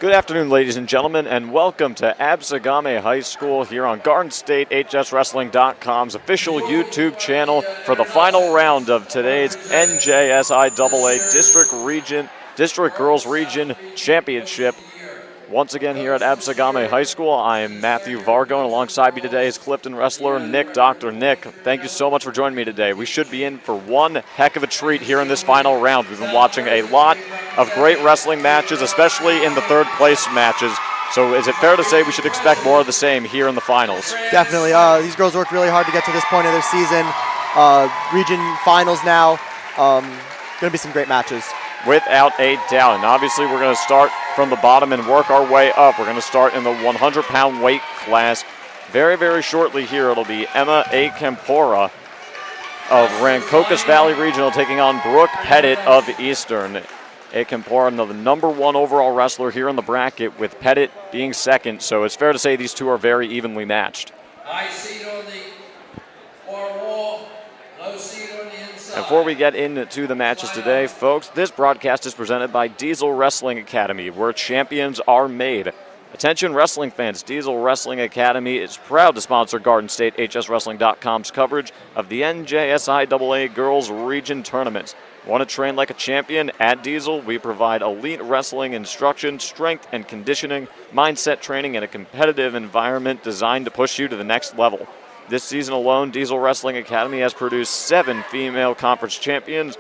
Good afternoon, ladies and gentlemen, and welcome to Absegami High School here on GardenStateHSWrestling.com's official YouTube channel for the final round of today's NJSIAA District Girls Region Championship. Once again here at Absegami High School, I am Matthew Vargo, and alongside me today is Clifton wrestler Nick, Doktor. Nick, thank you so much for joining me today. We should be in for one heck of a treat here in this final round. We've been watching a lot of great wrestling matches, especially in the third place matches. So is it fair to say we should expect more of the same here in the finals? Definitely. These girls worked really hard to get to this point of their season. Region finals now. Going to be some great matches. Without a doubt. And obviously we're going to start from the bottom and work our way up. We're going to start in the 100-pound weight class. Very, very shortly here, it'll be Emma A. Campora of Rancocas Valley Regional taking on Brooke Pettit of Eastern. A. Campora, the #1 overall wrestler here in the bracket, with Pettit being second. So it's fair to say these two are very evenly matched. High seat on the far wall, low seat on the inside. Before we get into the matches today, folks, this broadcast is presented by Diesel Wrestling Academy, where champions are made. Attention wrestling fans, Diesel Wrestling Academy is proud to sponsor GardenStateHSWrestling.com's coverage of the NJSIAA Girls Region Tournaments. Want to train like a champion? At Diesel, we provide elite wrestling instruction, strength and conditioning, mindset training, and a competitive environment designed to push you to the next level. This season alone, Diesel Wrestling Academy has produced 7 female conference champions.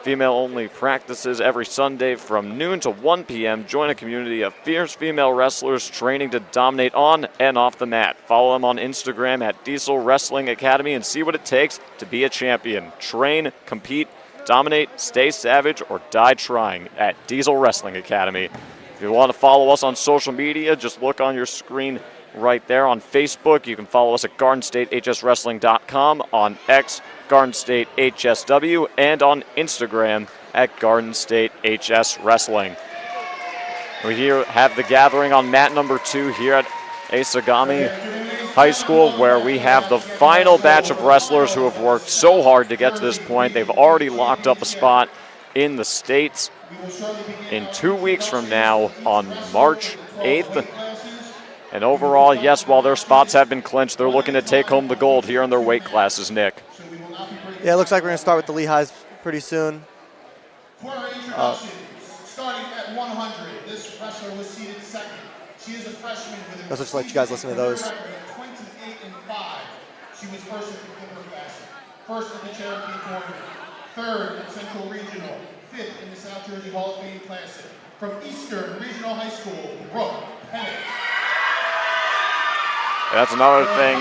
Female-only practices every Sunday from noon to 1 p.m. Join a community of fierce female wrestlers training to dominate on and off the mat. Follow them on Instagram at Diesel Wrestling Academy and see what it takes to be a champion. Train, compete, dominate, stay savage, or die trying at Diesel Wrestling Academy. If you want to follow us on social media, just look on your screen right there. On Facebook, you can follow us at GardenStateHSWrestling.com, on X, GardenStateHSW, and on Instagram at GardenStateHSWrestling. We here have the gathering on mat number 2 here at Absegami High School, where we have the final batch of wrestlers who have worked so hard to get to this point. They've already locked up a spot in the States in 2 weeks from now on March 8th. And overall, yes, while their spots have been clinched, they're looking to take home the gold here in their weight classes, Nick. Yeah, it looks like we're going to start with the Lehighs pretty soon. Starting at 100, this wrestler was seated second. She is a freshman with Let's just let you guys listen to those. 28-5. She was first in the Clipper Classic, first in the Cherokee Tournament, third in Central Regional, fifth in the South Jersey Hall of Fame Classic. From Eastern Regional High School, Brooke Pettit. That's another thing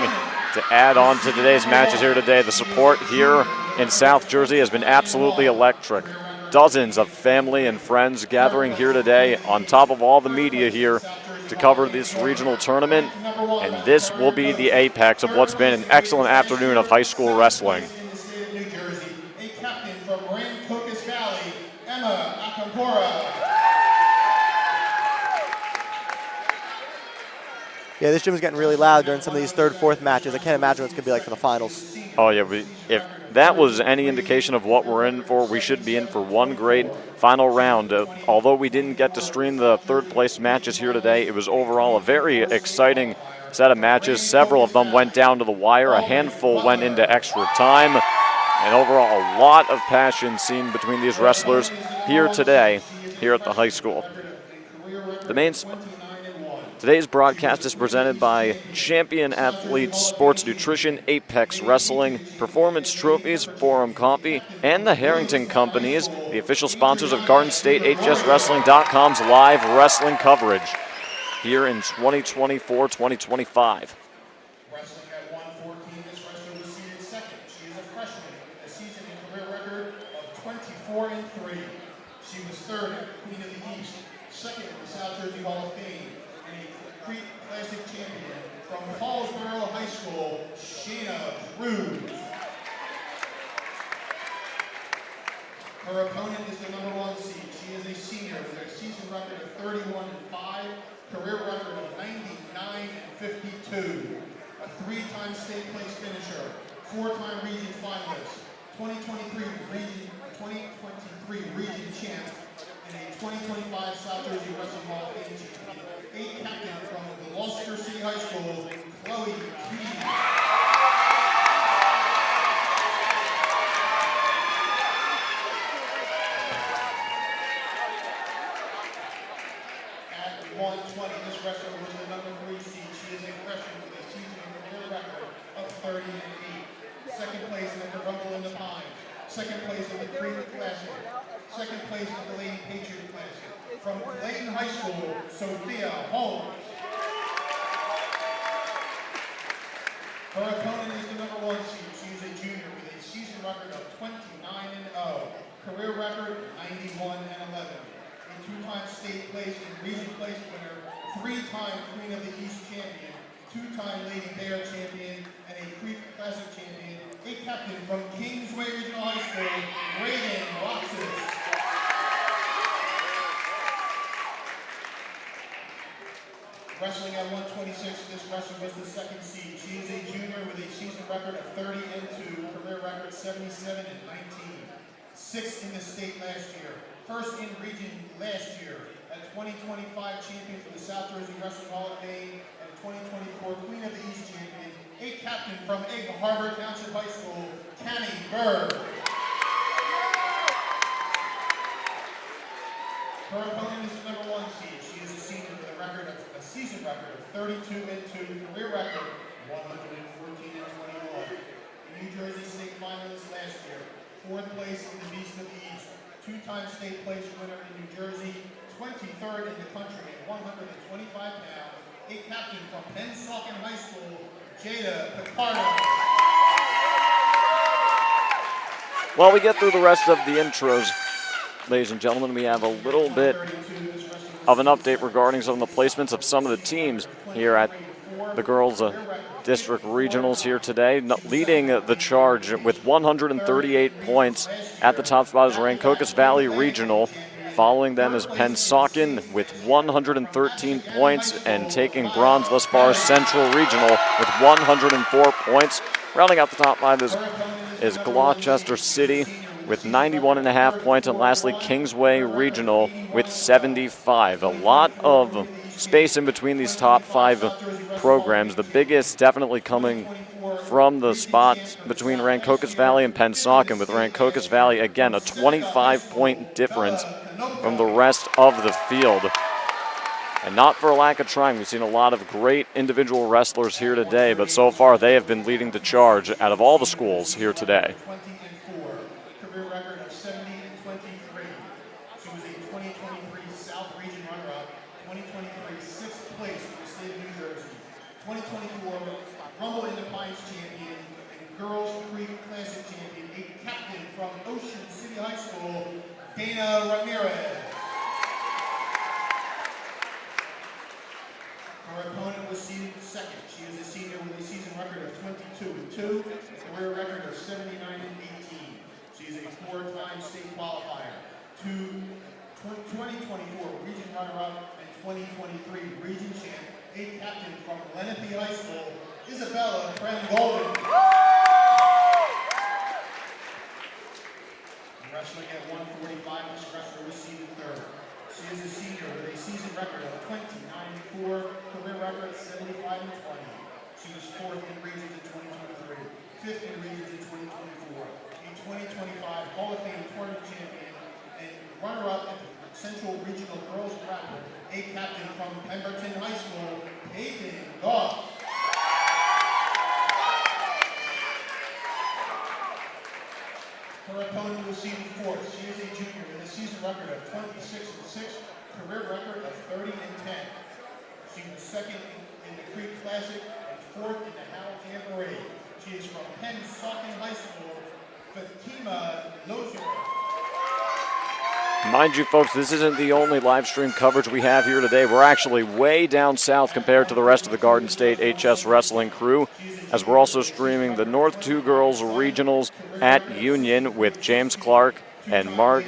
to add on to today's matches here today. The support here in South Jersey has been absolutely electric. Dozens of family and friends gathering here today on top of all the media here to cover this regional tournament. And this will be the apex of what's been an excellent afternoon of high school wrestling. In the state of New Jersey, a captain from Rancocas Valley, Emma Campora. Yeah, this gym is getting really loud during some of these third, fourth matches. I can't imagine what it's going to be like for the finals. Oh, yeah, if that was any indication of what we're in for, we should be in for one great final round. Although we didn't get to stream the third place matches here today, it was overall a very exciting set of matches. Several of them went down to the wire. A handful went into extra time. And overall, a lot of passion seen between these wrestlers here today, here at the high school. Today's broadcast is presented by Champion Athletes Sports Nutrition, Apex Wrestling, Performance Trophies, Forum Coffee, and the Harrington Companies, the official sponsors of GardenStateHSWrestling.com's live wrestling coverage here in 2024-2025. Wrestling at 114, this wrestler was seated second. She is a freshman with a season and career record of 24-3. She was third at Queen of the East, second at the South Jersey Hall of Fame, and a Creek Classic champion from Paulsboro High School, Shayna Cruz. Her opponent is the #1 seed. She is a senior with a season record of 31-5, career record of 99-52, a 3-time state place finisher, 4-time region finalist, 2023 region champ, and a 2025 South Jersey Wrestling Hall of Fame champion. 8 captain from Gloucester City High School, Chloe Reed. At 120, this wrestler was the number 3 seed. She is a freshman with a season career record of 30-8. Second place at the Rumble in the Pines. Second place at the Creek Classic. Second place at the Lady Patriot Classic. From Clayton High School, Sophia Holmes. Her opponent is the number 1 seed. She is a junior with a season record of 29-0. Career record 91-11. A 2-time state place and region place winner, 3-time Queen of the East champion, 2-time Lady Bear champion, and a Creek Classic champion. A captain from Kingsway Regional High School, Reagan Roxas. Wrestling at 126, this wrestler was the 2nd seed. She is a junior with a season record of 30-2, career record 77-19. 6th in the state last year. 1st in region last year. A 2025 champion for the South Jersey Wrestling Hall of Fame and 2024 Queen of the East champion. A captain from Egg Harbor Township High School, Tammy Berg. Her opponent is the number 1 seed. She is a senior with a season record of 32-2, career record 114-21. New Jersey State finalist last year, 4th place in the Beast of the East, 2-time state place winner in New Jersey, 23rd in the country at 125 pounds. A captain from Pennsauken High School, Jada Picardo. While we get through the rest of the intros, ladies and gentlemen, we have a little bit of an update regarding some of the placements of some of the teams here at the girls' district regionals here today. Leading the charge with 138 points at the top spot is Rancocas Valley Regional. Following them is Pennsauken with 113 points, and taking bronze thus far, Central Regional with 104 points. Rounding out the top 5 is Gloucester City with 91.5 points, and lastly Kingsway Regional with 75. A lot of space in between these top 5 programs. The biggest definitely coming from the spot between Rancocas Valley and Pennsauken, with Rancocas Valley again a 25-point difference from the rest of the field. And not for a lack of trying. We've seen a lot of great individual wrestlers here today, but so far they have been leading the charge out of all the schools here today. Career record of 70-23. She was a 2023 South Region runner-up, 2023 6th place in the state of New Jersey, 2024 Rumble in the Pines champion, and Girls Creek Classic champion, a captain from Ocean City High School, Dana Ramirez. Her opponent was seeded 2nd. She is a senior with a season record of 22-2, career record of 79-18. She is a 4-time state qualifier, 2024 region runner-up and 2023 region champ, a captain from Lenape High School, Isabella Golden. Wrestling at 145, this wrestler was seeded 3rd. She is a senior with a season record of 29-4, career record 75-20. She was 4th in regions in 2023, 5th in regions in 2024. 2025 Hall of Fame tournament champion and runner-up at the Central Regional Girls Grappling, a captain from Pemberton High School, Peyton Goff. Her opponent was seeded 4th. She is a junior with a season record of 26-6, career record of 30-10. She was 2nd in the Creek Classic and 4th in the Howell Jamboree. She is from Pennsauken High School, Fatima Lozier. Mind you, folks, this isn't the only live stream coverage we have here today. We're actually way down south compared to the rest of the Garden State HS Wrestling crew, as we're also streaming the North 2 Girls Regionals at Union with James Clark and Mark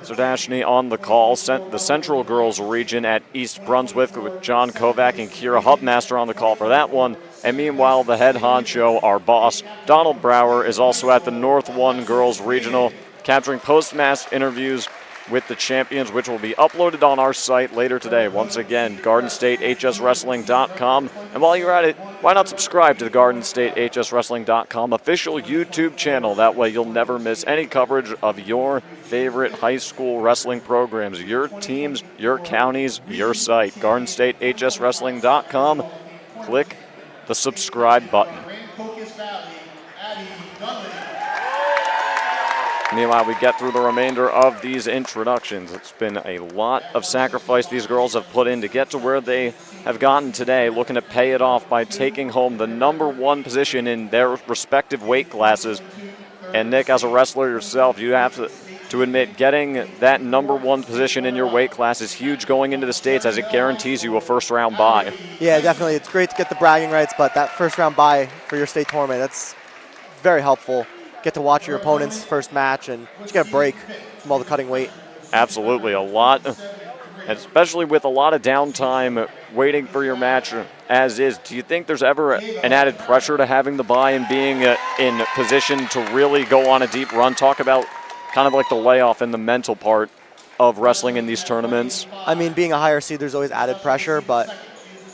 Zardashny on the call. The Central Girls Region at East Brunswick with John Kovac and Kira Hubmaster on the call for that one. And meanwhile, the head honcho, our boss, Donald Brower, is also at the North 1 Girls Regional, capturing post-match interviews with the champions, which will be uploaded on our site later today. Once again, GardenStateHSWrestling.com. And while you're at it, why not subscribe to the GardenStateHSWrestling.com official YouTube channel? That way you'll never miss any coverage of your favorite high school wrestling programs, your teams, your counties, your site. GardenStateHSWrestling.com. Click the subscribe button. Meanwhile, we get through the remainder of these introductions. It's been a lot of sacrifice these girls have put in to get to where they have gotten today, looking to pay it off by taking home the #1 position in their respective weight classes. And Nick, as a wrestler yourself, you have to admit getting that #1 position in your weight class is huge going into the States, as it guarantees you a first-round bye. Yeah, definitely. It's great to get the bragging rights, but that first-round bye for your state tournament, that's very helpful. Get to watch your opponent's first match and just get a break from all the cutting weight. Absolutely, a lot, especially with a lot of downtime waiting for your match as is. Do you think there's ever an added pressure to having the bye and being in position to really go on a deep run? Talk about kind of like the layoff and the mental part of wrestling in these tournaments. I mean, being a higher seed, there's always added pressure, but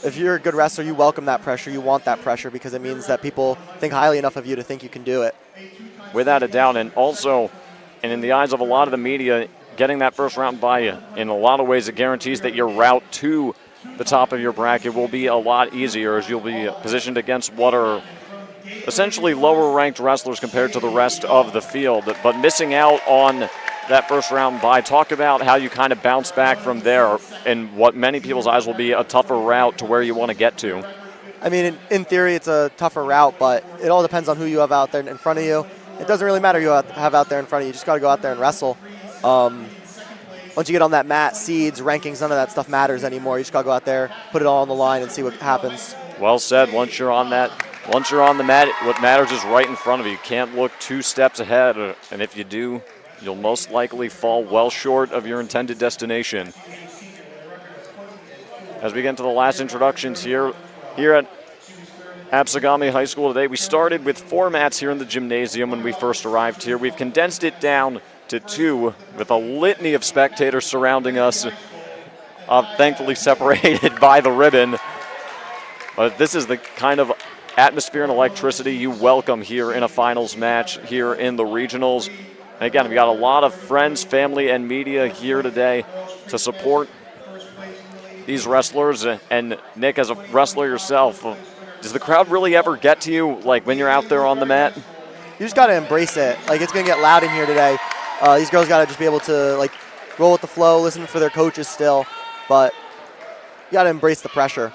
if you're a good wrestler, you welcome that pressure. You want that pressure because it means that people think highly enough of you to think you can do it. Without a doubt, and also, and in the eyes of a lot of the media, getting that first round bye, in a lot of ways, it guarantees that your route to the top of your bracket will be a lot easier, as you'll be positioned against what are essentially lower-ranked wrestlers compared to the rest of the field. But missing out on that first round bye, talk about how you kind of bounce back from there and what many people's eyes will be a tougher route to where you want to get to. I mean, in theory, it's a tougher route, but it all depends on who you have out there in front of you. It doesn't really matter who you have out there in front of you. You just got to go out there and wrestle. Once you get on that mat, seeds, rankings, none of that stuff matters anymore. You just got to go out there, put it all on the line, and see what happens. Well said. Once you're on the mat, what matters is right in front of you. You can't look 2 steps ahead, and if you do, you'll most likely fall well short of your intended destination. As we get into the last introductions here at Absegami High School today, we started with 4 mats here in the gymnasium when we first arrived here. We've condensed it down to 2 with a litany of spectators surrounding us, thankfully separated by the ribbon. But this is the kind of atmosphere and electricity you welcome here in a finals match here in the regionals. And again, we got a lot of friends, family, and media here today to support these wrestlers. And Nick, as a wrestler yourself, does the crowd really ever get to you, like when you're out there on the mat? You just got to embrace it. Like, it's going to get loud in here today. These girls got to just be able to, like, roll with the flow, listen for their coaches still. But you got to embrace the pressure.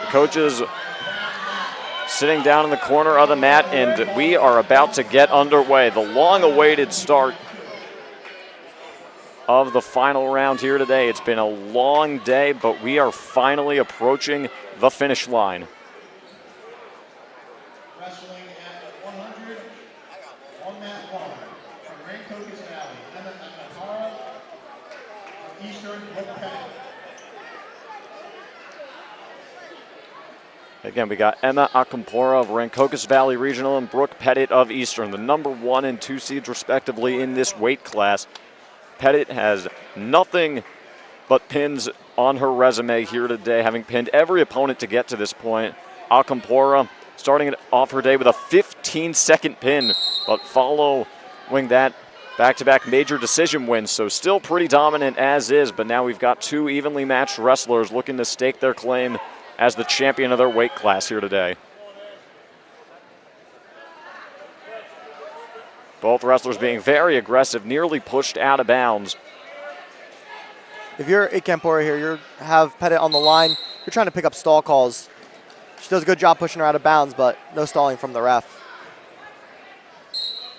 The coaches sitting down in the corner of the mat, and we are about to get underway. The long-awaited start of the final round here today. It's been a long day, but we are finally approaching the finish line. Wrestling at 100, on mat 1, from Rancocas Valley, Emma Nakahara, from Eastern, Brooke Pettit. Again, we got Emma Akampora of Rancocas Valley Regional and Brooke Pettit of Eastern, the #1 and 2 seeds respectively in this weight class. Pettit has nothing but pins on her resume here today, having pinned every opponent to get to this point. Akampora starting off her day with a 15-second pin, but following that, back-to-back major decision wins, so still pretty dominant as is, but now we've got 2 evenly matched wrestlers looking to stake their claim as the champion of their weight class here today. Both wrestlers being very aggressive, nearly pushed out of bounds. If you're Akampora here, you have Pettit on the line, you're trying to pick up stall calls. She does a good job pushing her out of bounds, but no stalling from the ref.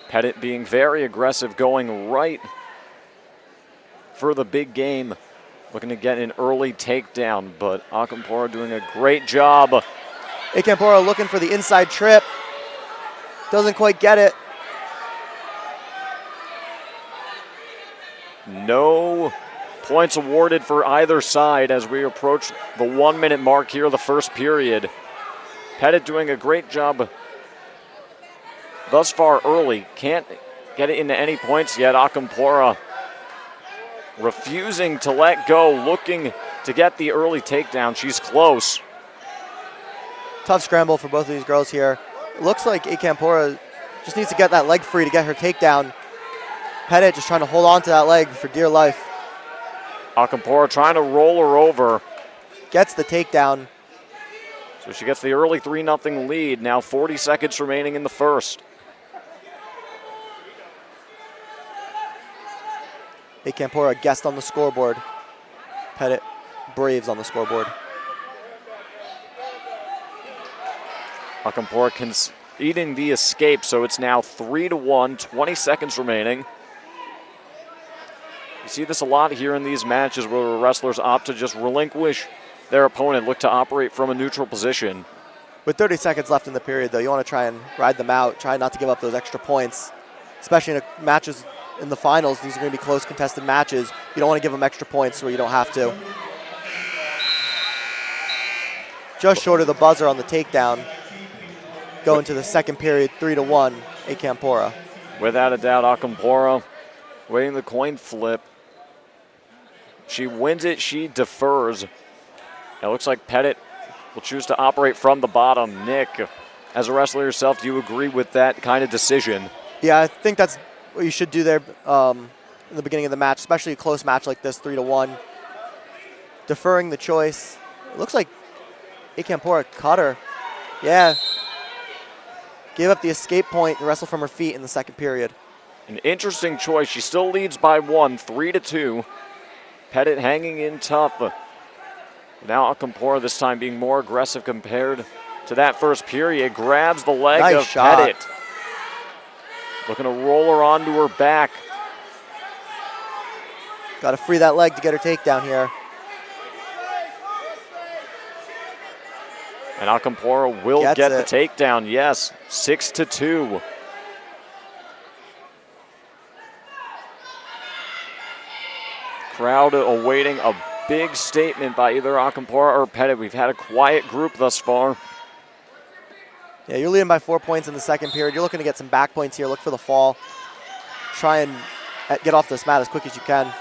Pettit being very aggressive, going right for the big game, looking to get an early takedown, but Akampora doing a great job. Akampora looking for the inside trip. Doesn't quite get it. No points awarded for either side as we approach the 1-minute mark here of the first period. Pettit doing a great job thus far early. Can't get it into any points yet. Akampora refusing to let go, looking to get the early takedown. She's close. Tough scramble for both of these girls here. It looks like Akampora just needs to get that leg free to get her takedown. Pettit just trying to hold on to that leg for dear life. Akampora trying to roll her over. Gets the takedown. So she gets the early 3-0 lead. Now 40 seconds remaining in the first. Akampora, guest on the scoreboard. Pettit, Braves on the scoreboard. Akampora conceding the escape, so it's now 3-1, 20 seconds remaining. You see this a lot here in these matches where wrestlers opt to just relinquish their opponent, look to operate from a neutral position. With 30 seconds left in the period, though, you want to try and ride them out, try not to give up those extra points, especially in matches in the finals. These are going to be close contested matches. You don't want to give them extra points where you don't have to. Just short of the buzzer on the takedown. Going to the second period, 3-1, Akampora. Without a doubt, Akampora waiting the coin flip. She wins it, she defers. It looks like Pettit will choose to operate from the bottom. Nick, as a wrestler yourself, do you agree with that kind of decision? Yeah, I think that's what you should do there in the beginning of the match, especially a close match like this, 3-1. Deferring the choice. It looks like Akampora cut her. Yeah. Gave up the escape point and wrestled from her feet in the second period. An interesting choice. She still leads by 1, 3-2. Pettit hanging in tough. Now Akampora this time being more aggressive compared to that first period. Grabs the leg Nice of shot. Pettit. Looking to roll her onto her back. Got to free that leg to get her takedown here. And Akampora will Gets get it. the takedown, yes, 6-2. Crowd awaiting a big statement by either Akampora or Pettit. We've had a quiet group thus far. Yeah, you're leading by 4 points in the second period. You're looking to get some back points here. Look for the fall. Try and get off this mat as quick as you can.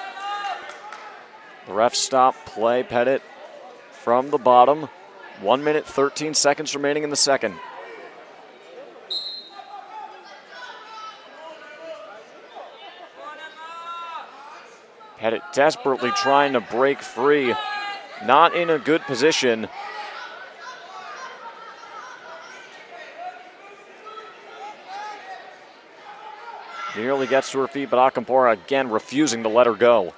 The ref stop play. Pettit from the bottom. 1 minute, 13 seconds remaining in the second. Pettit desperately trying to break free. Not in a good position. Nearly gets to her feet, but Akampora again refusing to let her go.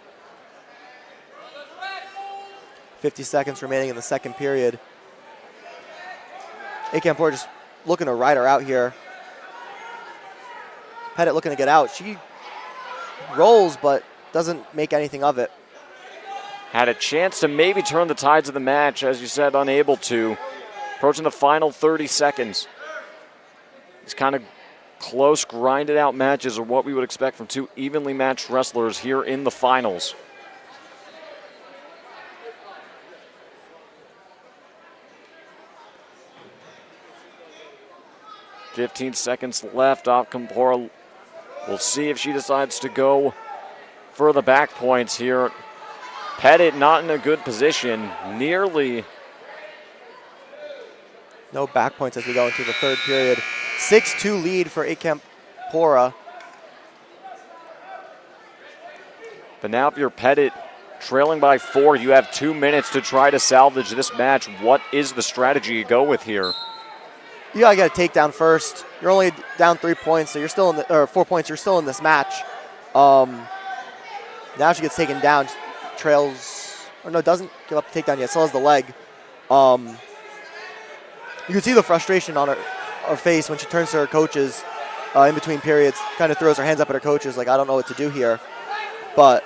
50 seconds remaining in the second period. Akampora just looking to ride her out here. Pettit looking to get out. She rolls, but doesn't make anything of it. Had a chance to maybe turn the tides of the match, as you said, unable to. Approaching the final 30 seconds. These kind of close, grinded out matches are what we would expect from two evenly matched wrestlers here in the finals. .15 seconds left. Akampora will see if she decides to go for the back points here. Pettit not in a good position. Nearly. No back points as we go into the third period. 6-2 lead for Akampora. But now if you're Pettit trailing by 4, you have 2 minutes to try to salvage this match. What is the strategy you go with here? You gotta get a takedown first. You're only down 3 points, so you're still in the, or 4 points. You're still in this match. Now she gets taken down, trails, or no, doesn't give up the takedown yet. Still has the leg. You can see the frustration on her face when she turns to her coaches in between periods. Kind of throws her hands up at her coaches, like I don't know what to do here, but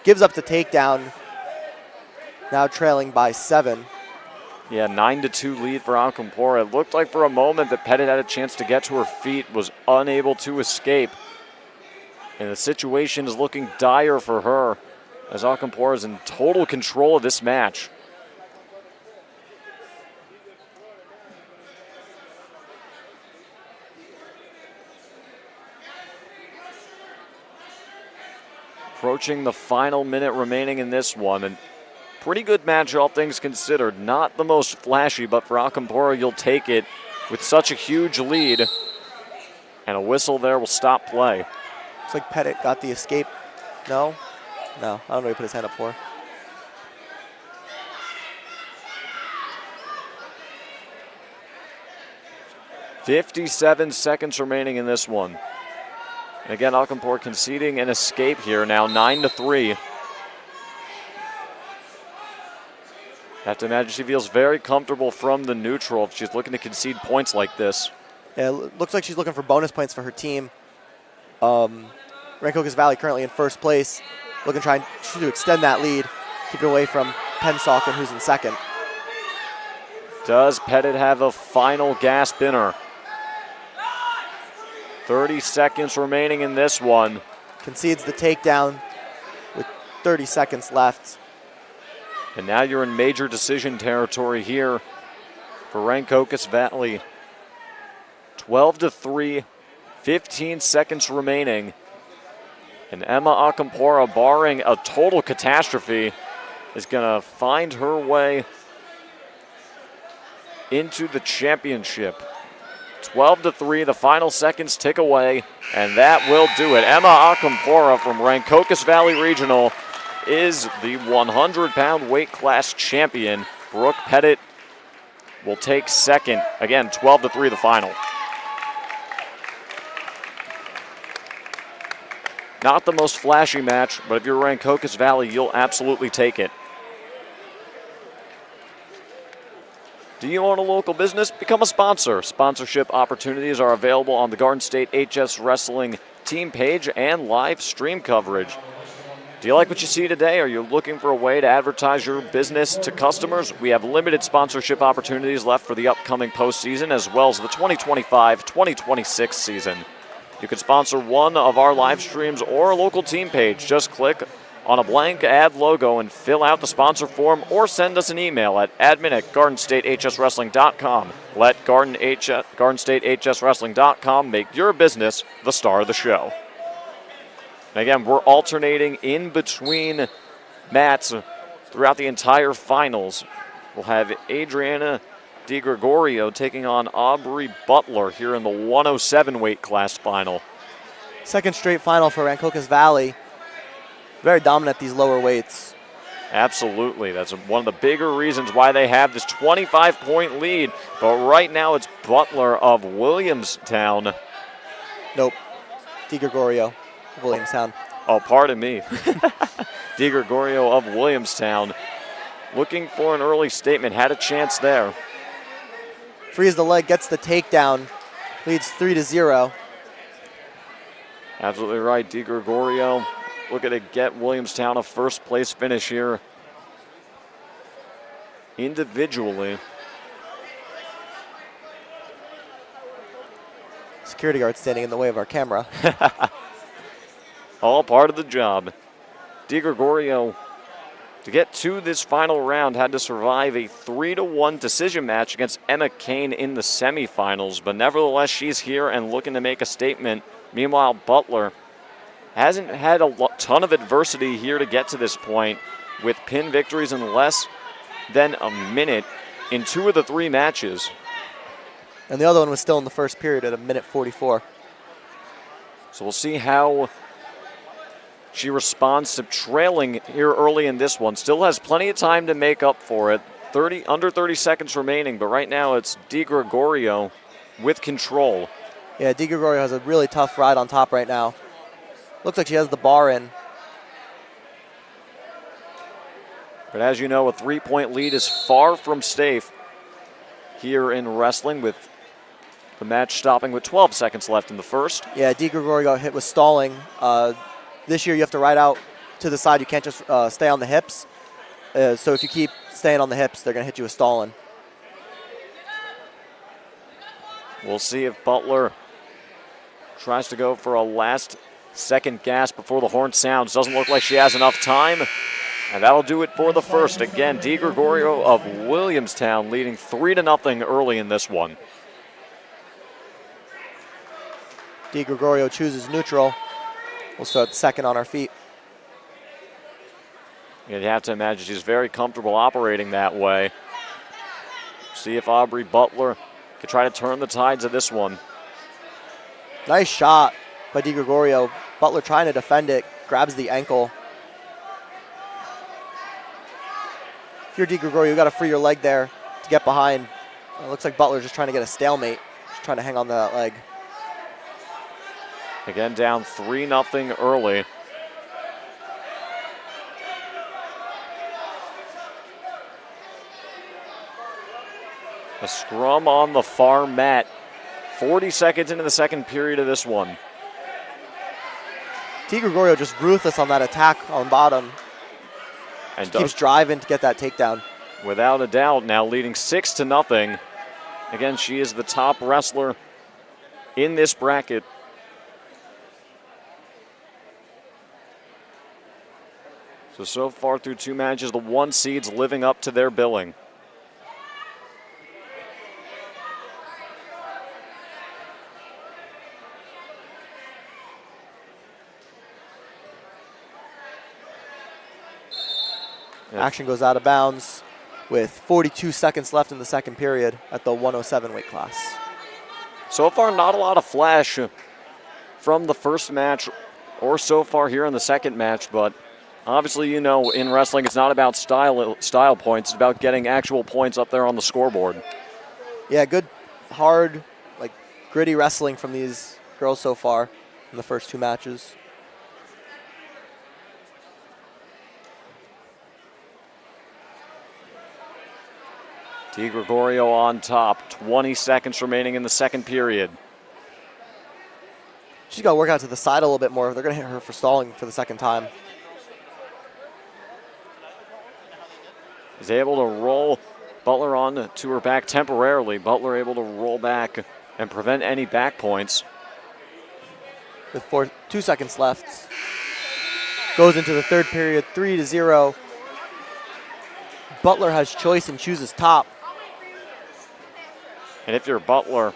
gives up the takedown. Now trailing by 7. Yeah, 9-2 lead for Akampora. It looked like for a moment that Pettit had a chance to get to her feet, was unable to escape. And the situation is looking dire for her as Akampora is in total control of this match. Approaching the final minute remaining in this one. And pretty good match, all things considered. Not the most flashy, but for Alcantara, you'll take it with such a huge lead. And a whistle there will stop play. Looks like Pettit got the escape. No? No, I don't know what he put his hand up for. "57 seconds remaining in this one. And again, Alcantara conceding an escape here now, 9-3. Have to imagine she feels very comfortable from the neutral if she's looking to concede points like this. Yeah, it looks like she's looking for bonus points for her team. Rancocas Valley currently in first place, looking trying to extend that lead, keep it away from Pennsauken, who's in second. Does Pettit have a final gasp in her? 30 seconds remaining in this one. Concedes the takedown with 30 seconds left. And now you're in major decision territory here for Rancocas Valley. 12-3, 15 seconds remaining. And Emma Alcantara, barring a total catastrophe, is going to find her way into the championship. 12-3, the final seconds tick away, and that will do it. Emma Alcantara from Rancocas Valley Regional is the 100-pound weight class champion. Brooke Pettit will take second. Again, 12-3, the final. Not the most flashy match, but if you're Rancocas Valley, you'll absolutely take it. Do you own a local business? Become a sponsor. Sponsorship opportunities are available on the Garden State HS Wrestling team page and live stream coverage. Do you like what you see today? Are you looking for a way to advertise your business to customers? We have limited sponsorship opportunities left for the upcoming postseason as well as the 2025-2026 season. You can sponsor one of our live streams or a local team page. Just click on a blank ad logo and fill out the sponsor form, or send us an email at admin@gardenstatehswrestling.com. Let gardenstatehswrestling.com make your business the star of the show. And again, we're alternating in between mats throughout the entire finals. We'll have Adriana DiGregorio taking on Aubrey Butler here in the 107 weight class final. Second straight final for Rancocas Valley. Very dominant at these lower weights. Absolutely. That's one of the bigger reasons why they have this 25-point lead. But right now it's Butler of Williamstown. Nope. DiGregorio of Williamstown. Oh, pardon me. DiGregorio of Williamstown looking for an early statement. Had a chance there. Frees the leg, gets the takedown, leads 3-0. Absolutely right. DiGregorio looking to get Williamstown a first place finish here individually. Security guard standing in the way of our camera. All part of the job. DiGregorio, to get to this final round, had to survive a 3-1 decision match against Emma Kane in the semifinals, but nevertheless, she's here and looking to make a statement. Meanwhile, Butler hasn't had a ton of adversity here to get to this point, with pin victories in less than a minute in 2 of the 3 matches. And the other one was still in the first period at 1:44. So we'll see how she responds to trailing here early in this one. Still has plenty of time to make up for it. Under 30 seconds remaining, but right now it's DiGregorio with control. Yeah, DiGregorio has a really tough ride on top right now. Looks like she has the bar in. But as you know, a 3-point lead is far from safe here in wrestling, with the match stopping with 12 seconds left in the first. Yeah, DiGregorio got hit with stalling. This year you have to ride out to the side. You can't just stay on the hips. So if you keep staying on the hips, they're going to hit you with stalling. We'll see if Butler tries to go for a last second gasp before the horn sounds. Doesn't look like she has enough time. And that'll do it for the first. Again, DiGregorio of Williamstown leading 3-0 early in this one. DiGregorio chooses neutral. We'll start second on our feet. You'd have to imagine she's very comfortable operating that way. See if Aubrey Butler could try to turn the tides of this one. Nice shot by DiGregorio. Butler trying to defend it, grabs the ankle. If you're DiGregorio, you got to free your leg there to get behind. It looks like Butler's just trying to get a stalemate, just trying to hang on to that leg. Again, down 3-0 early. A scrum on the far mat. 40 seconds into the second period of this one. DiGregorio just ruthless on that attack on bottom. And Keeps driving to get that takedown. Without a doubt, now leading 6-0. Again, she is the top wrestler in this bracket. So far through 2 matches, the 1 seeds living up to their billing. Action goes out of bounds with 42 seconds left in the second period at the 107 weight class. So far, not a lot of flash from the first match or so far here in the second match, but obviously, you know, in wrestling, it's not about style points. It's about getting actual points up there on the scoreboard. Yeah, good, hard, like gritty wrestling from these girls so far in the first 2 matches. DiGregorio on top. 20 seconds remaining in the second period. She's got to work out to the side a little bit more. They're going to hit her for stalling for the second time. Is able to roll Butler on to her back temporarily. Butler able to roll back and prevent any back points. With 2 seconds left. Goes into the third period, 3-0. Butler has choice and chooses top. And if you're Butler,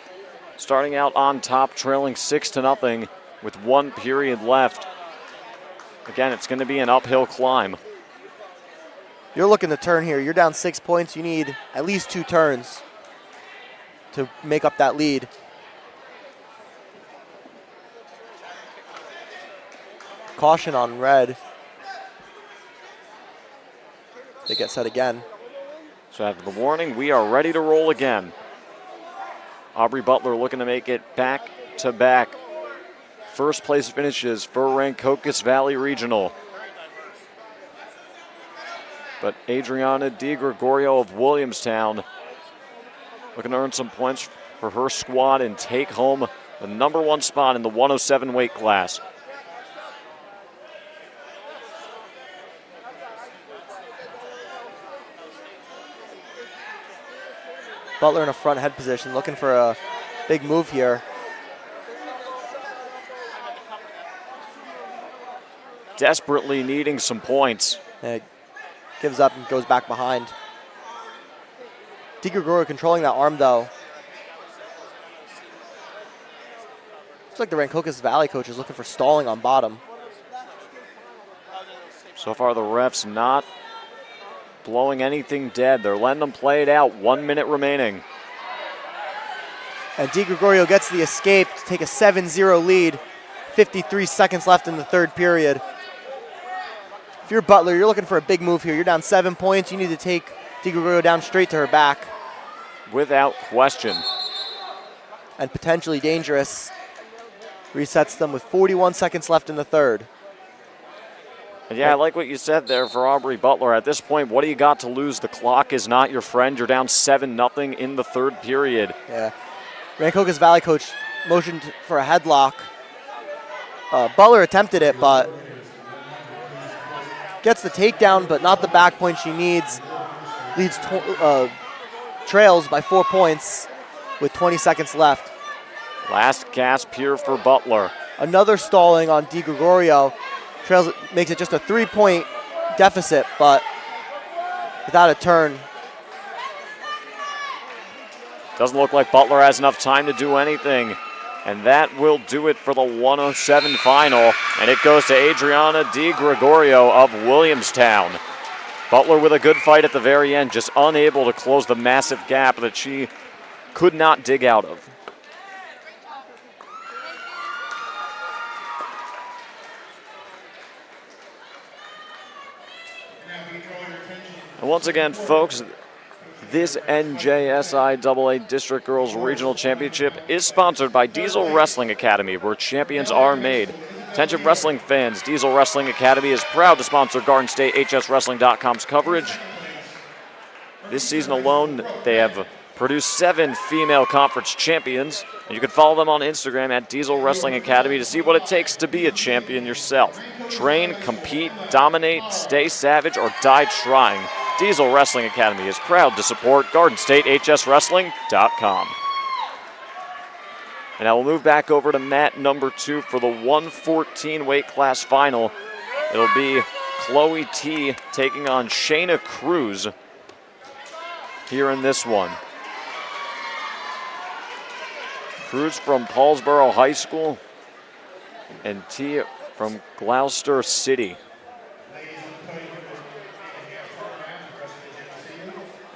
starting out on top, trailing 6-0 with 1 period left, again, it's going to be an uphill climb. You're looking to turn here. You're down 6 points. You need at least 2 turns to make up that lead. Caution on red. They get set again. So after the warning, we are ready to roll again. Aubrey Butler looking to make it back-to-back first place finishes for Rancocas Valley Regional. But Adriana DiGregorio of Williamstown looking to earn some points for her squad and take home the number 1 spot in the 107 weight class. Butler in a front head position, looking for a big move here. Desperately needing some points. And gives up and goes back behind. DiGregorio controlling that arm though. Looks like the Rancocas Valley coach is looking for stalling on bottom. So far the refs not blowing anything dead. They're letting them play it out. 1 minute remaining. And DiGregorio gets the escape to take a 7-0 lead. 53 seconds left in the third period. If you're Butler, you're looking for a big move here. You're down 7 points. You need to take DiGregorio down straight to her back. Without question. And potentially dangerous. Resets them with 41 seconds left in the third. And yeah, I like what you said there for Aubrey Butler. At this point, what do you got to lose? The clock is not your friend. You're down 7-0 in the third period. Yeah. Rancocas Valley coach motioned for a headlock. Butler attempted it, but gets the takedown, but not the back point she needs. Trails by 4 points with 20 seconds left. Last gasp here for Butler. Another stalling on DiGregorio. Trails makes it just a 3-point deficit, but without a turn. Doesn't look like Butler has enough time to do anything. And that will do it for the 107 final. And it goes to Adriana DiGregorio of Williamstown. Butler with a good fight at the very end, just unable to close the massive gap that she could not dig out of. And once again, folks, this NJSIAA District Girls Regional Championship is sponsored by Diesel Wrestling Academy, where champions are made. Attention wrestling fans, Diesel Wrestling Academy is proud to sponsor Garden State HSWrestling.com's coverage. This season alone, they have produced 7 female conference champions, and you can follow them on Instagram at Diesel Wrestling Academy to see what it takes to be a champion yourself. Train, compete, dominate, stay savage, or die trying. Diesel Wrestling Academy is proud to support GardenStateHSWrestling.com. And I will move back over to mat number 2 for the 114 weight class final. It'll be Chloe T taking on Shayna Cruz here in this one. Cruz from Paulsboro High School and T from Gloucester City.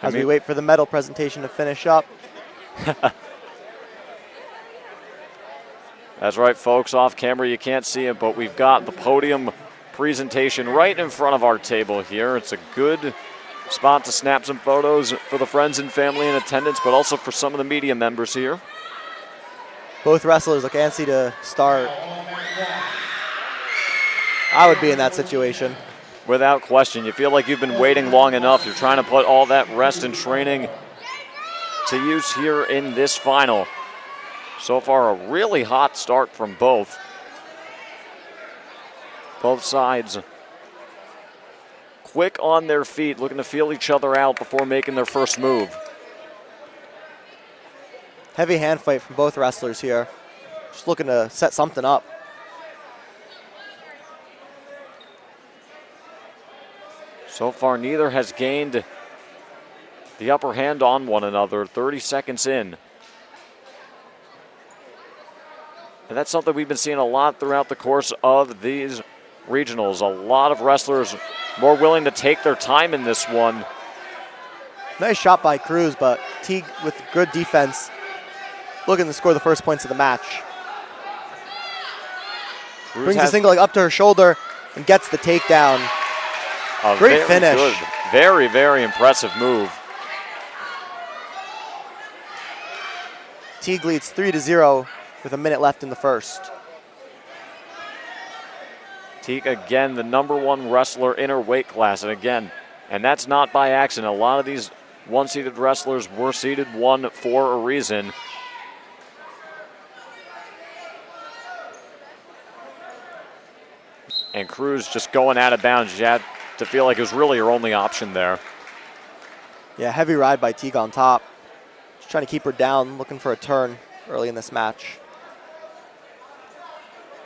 As we wait for the medal presentation to finish up. That's right, folks. Off camera, you can't see it, but we've got the podium presentation right in front of our table here. It's a good spot to snap some photos for the friends and family in attendance, but also for some of the media members here. Both wrestlers look antsy to start. I would be in that situation. Without question. You feel like you've been waiting long enough. You're trying to put all that rest and training to use here in this final. So far, a really hot start from both. Both sides quick on their feet, looking to feel each other out before making their first move. Heavy hand fight from both wrestlers here. Just looking to set something up. So far, neither has gained the upper hand on one another. 30 seconds in. And that's something we've been seeing a lot throughout the course of these regionals. A lot of wrestlers more willing to take their time in this one. Nice shot by Cruz, but Teague with good defense looking to score the first points of the match. Brings the single leg up to her shoulder and gets the takedown. Great finish. Good, very, very impressive move. Teague leads 3-0 with a minute left in the first. Teague, again, the #1 wrestler in her weight class. And again, and that's not by accident. A lot of these one-seeded wrestlers were seeded 1 for a reason. And Cruz just going out of bounds. You had to feel like it was really her only option there. Yeah, heavy ride by Teague on top. Just trying to keep her down, looking for a turn early in this match.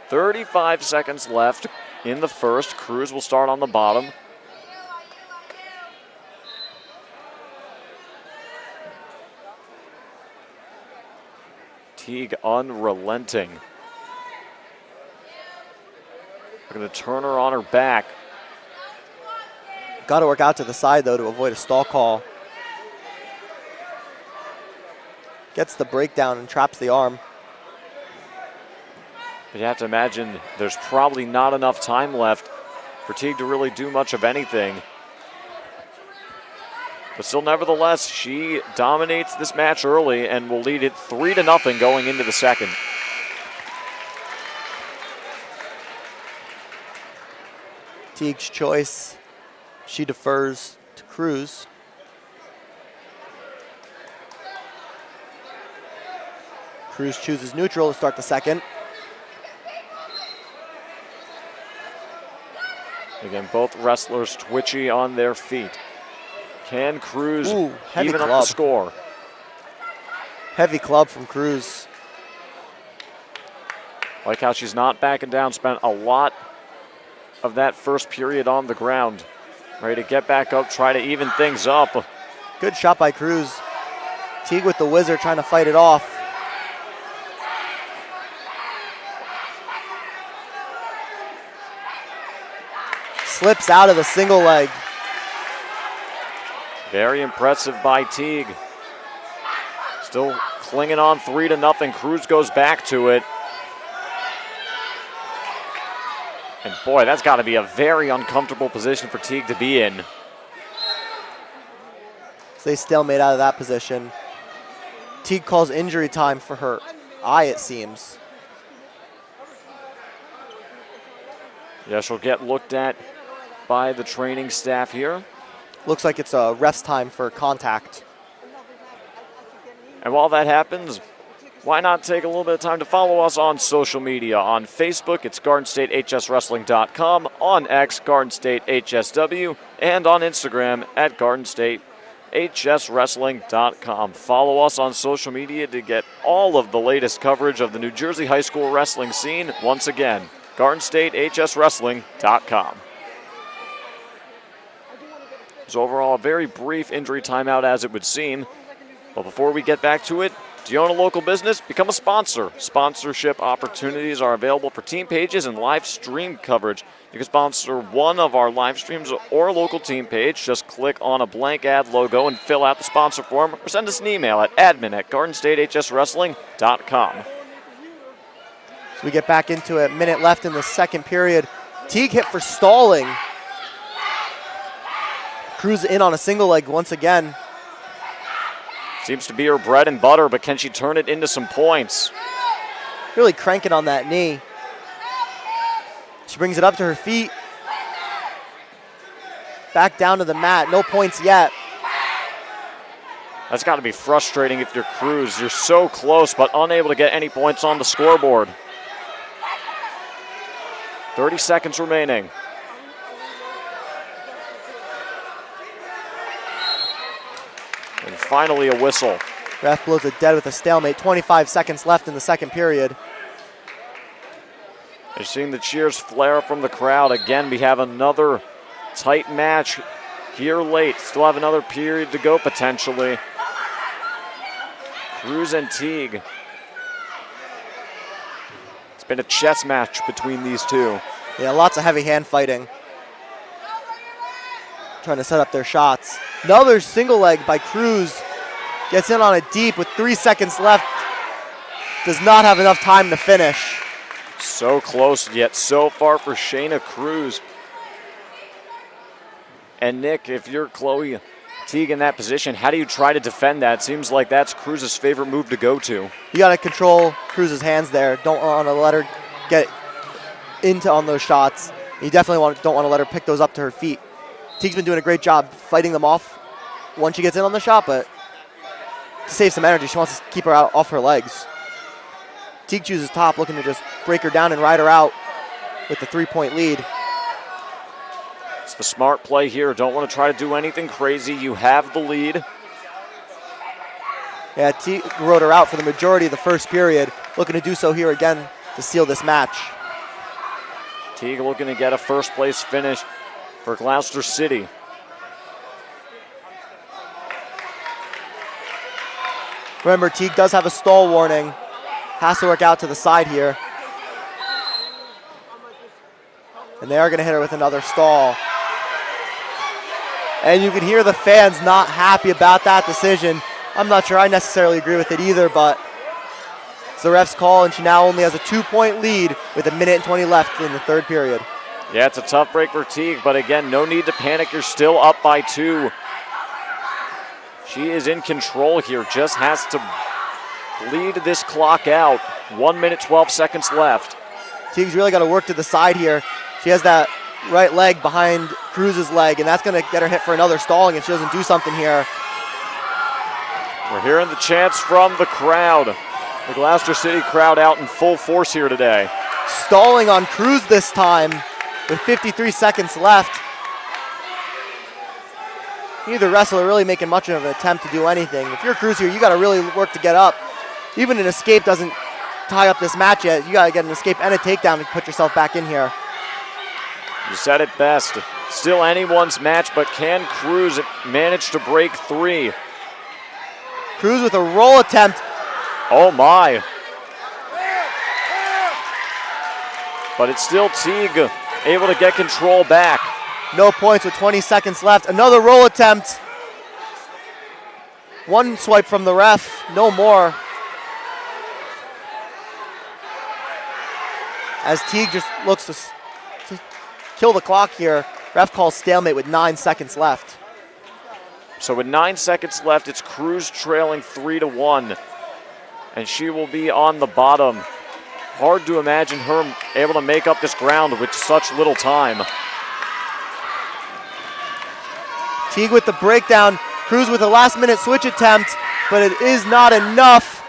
35 seconds left in the first. Cruz will start on the bottom. Teague unrelenting. Looking to turn her on her back. Got to work out to the side, though, to avoid a stall call. Gets the breakdown and traps the arm. But you have to imagine there's probably not enough time left for Teague to really do much of anything. But still, nevertheless, she dominates this match early and will lead it 3-0 going into the second. Teague's choice. She defers to Cruz. Cruz chooses neutral to start the second. Again, both wrestlers twitchy on their feet. Can Cruz heavy even up club. the score? Heavy club from Cruz. Like how she's not backing down, spent a lot of that first period on the ground. Ready to get back up, try to even things up. Good shot by Cruz. Teague with the whizzer trying to fight it off. Slips out of the single leg. Very impressive by Teague. Still clinging on 3-0. Cruz goes back to it. And boy, that's got to be a very uncomfortable position for Teague to be in. So they stalemate out of that position. Teague calls injury time for her eye, it seems. Yeah, she'll get looked at by the training staff here. Looks like it's a ref's time for contact. And while that happens, why not take a little bit of time to follow us on social media? On Facebook, it's GardenStateHSWrestling.com, on X, GardenStateHSW, and on Instagram at GardenStateHSWrestling.com. Follow us on social media to get all of the latest coverage of the New Jersey high school wrestling scene. Once again, GardenStateHSWrestling.com. So overall, a very brief injury timeout as it would seem. But before we get back to it, do you own a local business? Become a sponsor. Sponsorship opportunities are available for team pages and live stream coverage. You can sponsor one of our live streams or a local team page. Just click on a blank ad logo and fill out the sponsor form, or send us an email at admin@GardenStateHSWrestling.com. So we get back into it. Minute left in the second period. Teague hit for stalling. Cruz in on a single leg once again. Seems to be her bread and butter, but can she turn it into some points? Really cranking on that knee. She brings it up to her feet. Back down to the mat. No points yet. That's got to be frustrating if you're Cruz. You're so close, but unable to get any points on the scoreboard. 30 seconds remaining. And finally a whistle. Ref blows it dead with a stalemate. 25 seconds left in the second period. You're seeing the cheers flare up from the crowd. Again, we have another tight match here late. Still have another period to go potentially. Cruz and Teague. It's been a chess match between these two. Yeah, lots of heavy hand fighting. Trying to set up their shots. Another single leg by Cruz. Gets in on it deep with 3 seconds left. Does not have enough time to finish. So close, yet so far for Shayna Cruz. And Nick, if you're Chloe Teague in that position, how do you try to defend that? Seems like that's Cruz's favorite move to go to. You got to control Cruz's hands there. Don't want to let her get into on those shots. You definitely don't want to let her pick those up to her feet. Teague's been doing a great job fighting them off once she gets in on the shot, but to save some energy, she wants to keep her out off her legs. Teague chooses top, looking to just break her down and ride her out with the 3-point lead. It's the smart play here. Don't want to try to do anything crazy. You have the lead. Yeah, Teague rode her out for the majority of the first period, looking to do so here again to seal this match. Teague looking to get a first place finish for Gloucester City. Remember, Teague does have a stall warning. Has to work out to the side here. And they are going to hit her with another stall. And you can hear the fans not happy about that decision. I'm not sure I necessarily agree with it either, but it's the ref's call, and she now only has a 2-point lead with 1 minute and 20 left in the third period. Yeah, it's a tough break for Teague, but again, no need to panic. You're still up by 2. She is in control here, just has to bleed this clock out. 1 minute, 12 seconds left. Teague's really got to work to the side here. She has that right leg behind Cruz's leg, and that's going to get her hit for another stalling if she doesn't do something here. We're hearing the chants from the crowd. The Gloucester City crowd out in full force here today. Stalling on Cruz this time with 53 seconds left. Neither wrestler really making much of an attempt to do anything. If you're Cruz here, you got to really work to get up. Even an escape doesn't tie up this match yet. You got to get an escape and a takedown to put yourself back in here. You said it best. Still anyone's match, but can Cruz manage to break 3? Cruz with a roll attempt. Oh my. But it's still Teague able to get control back. No points with 20 seconds left. Another roll attempt. One swipe from the ref, no more. As Teague just looks to kill the clock here. Ref calls stalemate with 9 seconds left. So with 9 seconds left, it's Cruz trailing 3-1. And she will be on the bottom. Hard to imagine her able to make up this ground with such little time. Teague with the breakdown. Cruz with a last-minute switch attempt, but it is not enough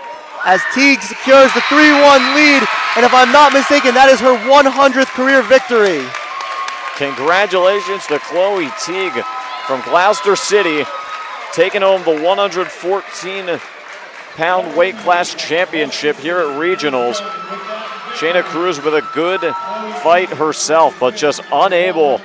as Teague secures the 3-1 lead. And if I'm not mistaken, that is her 100th career victory. Congratulations to Chloe Teague from Gloucester City, taking home the 114-pound weight class championship here at Regionals. Shayna Cruz with a good fight herself, but just unable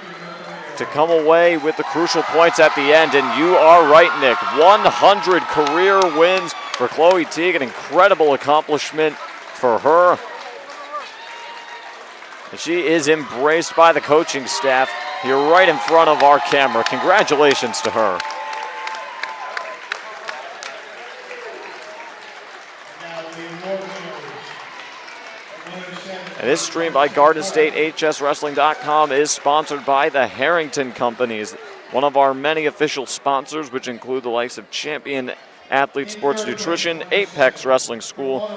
to come away with the crucial points at the end. And you are right, Nick. 100 career wins for Chloe Teague, an incredible accomplishment for her. And she is embraced by the coaching staff here right in front of our camera. Congratulations to her. And this stream by Garden State HSWrestling.com is sponsored by the Harrington Companies, one of our many official sponsors, which include the likes of Champion Athlete Sports Nutrition, Apex Wrestling School,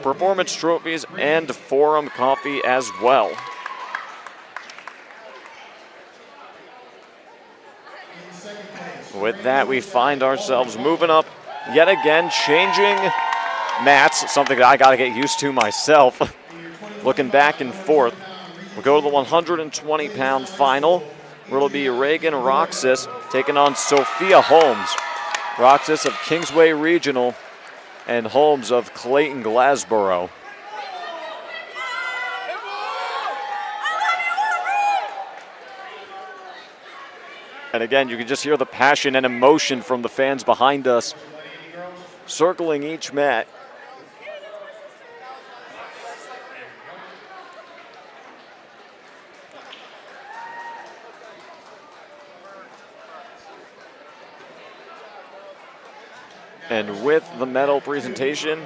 Performance Trophies, and Forum Coffee as well. With that, we find ourselves moving up yet again, changing mats, something that I got to get used to myself. Looking back and forth. We'll go to the 120-pound final, where it'll be Reagan Roxas taking on Sophia Holmes. Roxas of Kingsway Regional and Holmes of Clayton Glassboro. And again, you can just hear the passion and emotion from the fans behind us, circling each mat. And with the medal presentation,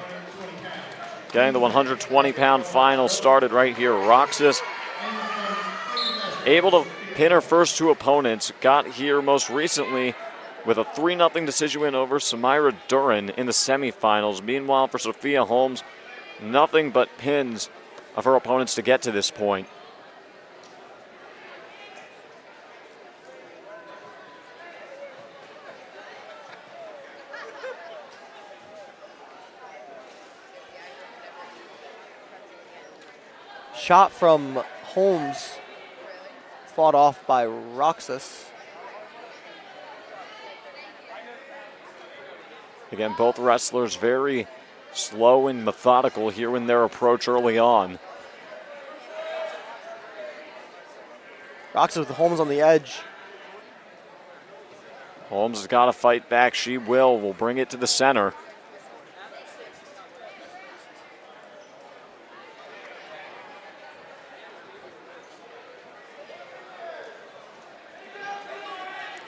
getting the 120-pound final started right here. Roxas able to pin her first two opponents. Got here most recently with a 3-0 decision win over Samira Duran in the semifinals. Meanwhile, for Sophia Holmes, nothing but pins of her opponents to get to this point. Shot from Holmes, fought off by Roxas. Again, both wrestlers very slow and methodical here in their approach early on. Roxas with Holmes on the edge. Holmes has got to fight back. She will bring it to the center.